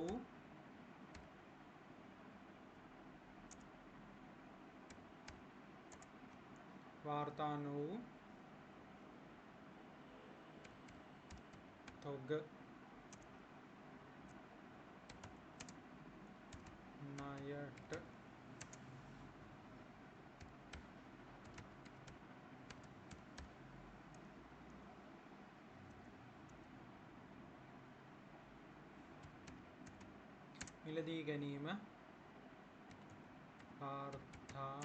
[SPEAKER 1] වූ තොග ණයට මිලදී ගැනීම වාර්තා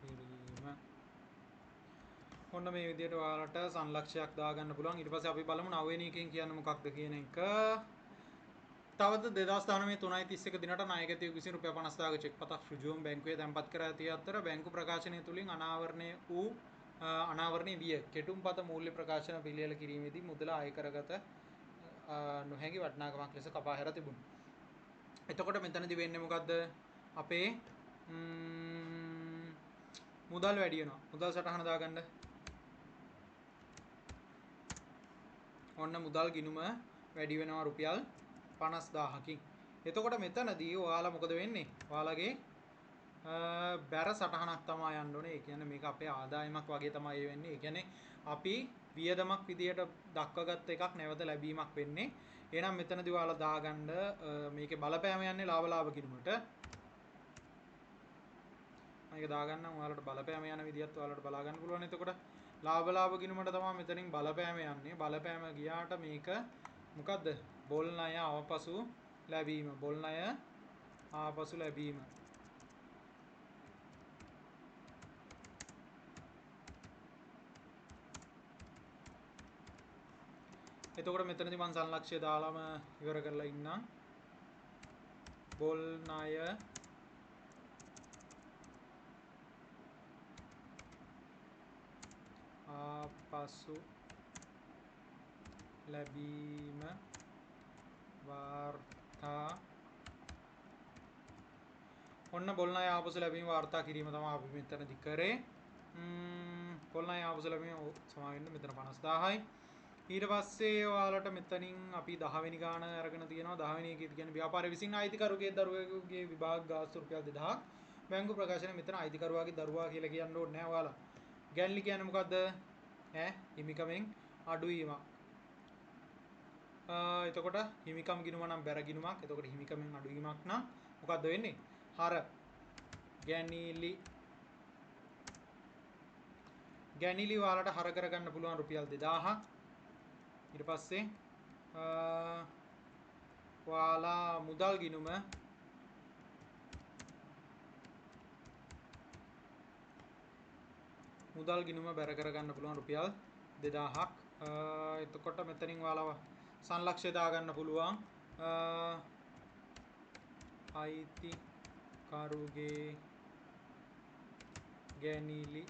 [SPEAKER 1] කිරීම ඔන්න මේ විදිහට ඔයාලට සංලක්ෂයක් දාගන්න පුළුවන් ඊට පස්සේ අපි බලමු 9 වෙනි එකෙන් කියන්නේ මොකක්ද කියන එක තවද 2019 3.31 දිනට ණයගැතියෙකු විසින් රුපියල් 50000ක චෙක් පතක් ඍජුවම බැංකුවේ තැන්පත් කර ඇති අතර බැංකු ප්‍රකාශනය තුලින් අනාවරණය විය කෙටුම්පත මූල්‍ය ප්‍රකාශන පිළියෙල කිරීමේදී මුදල අය කරගත නොහැකි වටිනාකමක් ලෙස කපා හැර තිබුණා. එතකොට මෙතනදී වෙන්නේ මොකද්ද? අපේ මුදල් වැඩි වෙනවා. මුදල් සටහන දාගන්න. ඔන්න මුදල් ගිණුම වැඩි වෙනවා රුපියල් 50000කින්. එතකොට මෙතනදී ඔයාලා මොකද වෙන්නේ? ඔයාලගේ බැර සටහනක් තමයි යන්න ඕනේ. ඒ කියන්නේ මේක අපේ ආදායමක් වගේ තමයි වෙන්නේ. ඒ කියන්නේ අපි වියදමක් විදියට දක්වගත්ත එකක් නැවත ලැබීමක් වෙන්නේ. එහෙනම් මෙතනදී ඔයාලා දාගන්න මේකේ බලපෑම යන්නේ ලාභ ගිණුමට. මේක දාගන්නම් ඔයාලට බලපෑම යන විදිහත් ඔයාලට බලා ගන්න පුළුවන්. එතකොට ලාභ ගිණුමට තමයි මෙතනින් බලපෑම යන්නේ. බලපෑම ගියාට මේක මොකද්ද? බොල් ණය ආපසු ලැබීම. බොල් ණය ආපසු ලැබීම. එතකොට මෙතනදී මම සංලක්ෂය දාලාම ඉවර කරලා ඉන්නම්. බොල් ණය ආපසු ලැබීම වාර්තා. ඔන්න බොල් ණය ආපසු ලැබීම වාර්තා කිරීම තමයි අපි මෙතනදී කරේ. බොල් ණය ආපසු ලැබීම සමාවෙන්න මෙතන 50000යි. ඊට පස්සේ ඔයාලට මෙතනින් අපි 10 වෙනි ගාන අරගෙන තියෙනවා. 10 වෙනි එකේ කියන්නේ ව්‍යාපාර විසින් අයිතිකරුගේ දරුවෙකුගේ විභාග ගාස්තු රුපියල් 2000ක්. බැංකු ප්‍රකාශනයේ මෙතන අයිතිකරුවාගේ දරුවා කියලා කියන්න ඕනේ නැහැ ඔයාලා. ගැන්ලි කියන්නේ මොකද්ද? හිමිකමෙන් අඩුවීමක්. එතකොට හිමිකම් ගිණුම නම් බැර ගිණුමක්. එතකොට හිමිකමෙන් අඩුවීමක් නම් මොකද්ද වෙන්නේ? හර ගැනිලි ඔයාලට හර කරගන්න පුළුවන් රුපියල් 2000ක්. ඊට පස්සේ ඔයාලා මුදල් ගිණුම බැර කරගන්න පුළුවන් රුපියල් 2000ක්. එතකොට මෙතනින් ඔයාලා සංලක්ෂය දාගන්න පුළුවන්. අයිතිකරුගේ ගැනිලි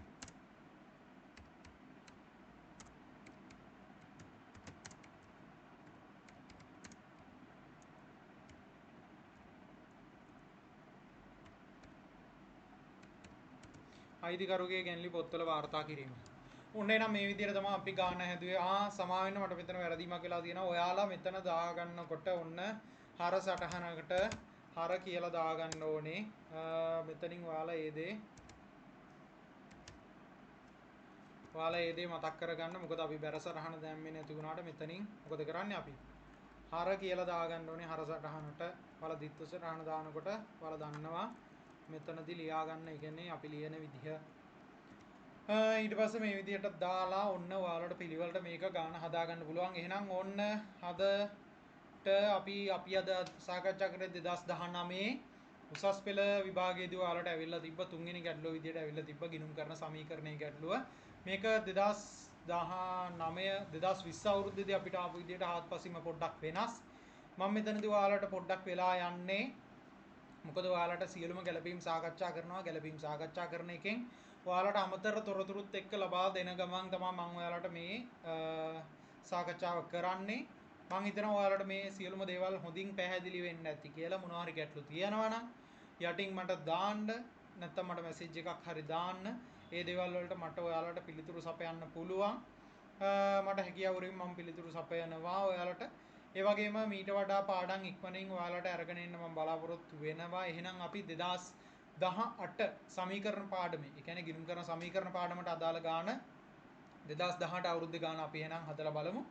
[SPEAKER 1] අයිතිකරුගේ ගැන්ලි පොත්වල වාර්තා කිරීම. උන්න එනම් මේ විදිහට තමයි අපි ගාන හැදුවේ. සමා වෙන්න මට මෙතන වැරදීමක් වෙලා තියෙනවා. ඔයාලා මෙතන දාගන්නකොට ඔන්න හර සටහනකට හර කියලා දාගන්න ඕනේ. මෙතනින් ඔයාලා ඒ දේ මතක් කරගන්න. මොකද අපි බැර සටහන දැම්මේ නැති වුණාට මෙතනින් මොකද කරන්නේ අපි? හර කියලා දාගන්න ඕනේ හර සටහනට. ඔයාලා දිත්ත සටහන දානකොට ඔයාලා දන්නවා මෙතනදී ලියා ගන්න. ඒ කියන්නේ අපි ලියන විදිහ. ඊට පස්සේ මේ විදිහට දාලා ඔන්න ඔයාලට පිළිවෙලට මේක ගාන හදා ගන්න පුළුවන්. එහෙනම් ඔන්න අදට අපි අද සාකච්ඡා කරේ 2019 උසස් පෙළ විභාගයේදී ඔයාලට ඇවිල්ලා තිබ්බ තුන්වෙනි ගැටලුව විදිහට ඇවිල්ලා තිබ්බ ගිණුම් කරන සමීකරණයේ ගැටලුව. මේක 2020 අවුරුද්දේදී අපිට ආපු විදිහට හාත්පසින්ම පොඩ්ඩක් වෙනස්. මම මෙතනදී ඔයාලට පොඩ්ඩක් වෙලා යන්නේ මොකද ඔයාලට සියලුම ගැළපීම් සාකච්ඡා කරනවා. ගැළපීම් සාකච්ඡා කරන එකෙන් ඔයාලට අමතර තොරතුරුත් එක්ක ලබා දෙන ගමන් තමයි මම ඔයාලට මේ සාකච්ඡාව කරන්නේ. මම හිතනවා ඔයාලට මේ සියලුම දේවල් හොඳින් පැහැදිලි වෙන්න ඇති කියලා. මොනවා හරි ගැටලු තියෙනවා නම් යටින් මට දාන්න, නැත්නම් මට මැසේජ් එකක් හරි දාන්න. ඒ දේවල් වලට මට ඔයාලට පිළිතුරු සපයන්න පුළුවන්. මට හැකියාවරින් මම පිළිතුරු සපයනවා ඔයාලට. ඒ වගේම මීට වඩා පාඩම් ඉක්මනින් ඔයාලට අරගෙන එන්න මම බලාපොරොත්තු වෙනවා. එහෙනම් අපි 2018 සමීකරණ පාඩමේ, ඒ කියන්නේ ගිණුම් කරන සමීකරණ පාඩමට අදාළ ගාන 2018 අවුරුද්දේ ගාන අපි එහෙනම් හදලා බලමු.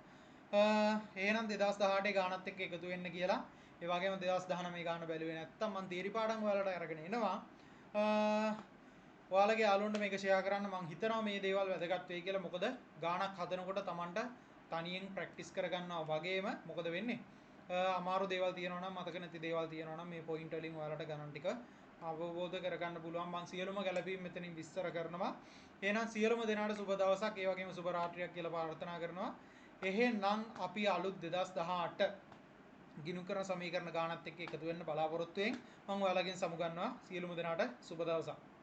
[SPEAKER 1] එහෙනම් 2018 ගානත් එක්ක එකතු වෙන්න කියලා. ඒ වගේම 2019 ගාන බැලුවේ නැත්තම් මම තීරි පාඩම් ඔයාලට අරගෙන එනවා. ඔයාලගේ යාළුවන්ට මේක ෂෙයා කරන්න. මම හිතනවා මේ දේවල් වැදගත් වෙයි කියලා. මොකද ගානක් හදනකොට Tamanට තනියෙන් ප්‍රැක්ටිස් කරගන්නවා වගේම මොකද වෙන්නේ? අමාරු දේවල් තියෙනවා නම්, මතක නැති දේවල් තියෙනවා නම් මේ පොයින්ට් වලින් ඔයාලට ගණන් ටික අවබෝධ කරගන්න පුළුවන්. මම සියලුම ගැළපීම් මෙතනින් විස්තර කරනවා. එහෙනම් සියලුම දෙනාට සුබ දවසක්, ඒ වගේම සුබ රාත්‍රියක් කියලා ප්‍රාර්ථනා කරනවා. එහෙනම් අපි අලුත් 2018 ගිණුම් කරන සමීකරණ ගානත් එක්ක එකතු වෙන්න බලාපොරොත්තු වෙමින් මම ඔයාලගෙන් සමුගන්නවා. සියලුම දෙනාට සුබ දවසක්.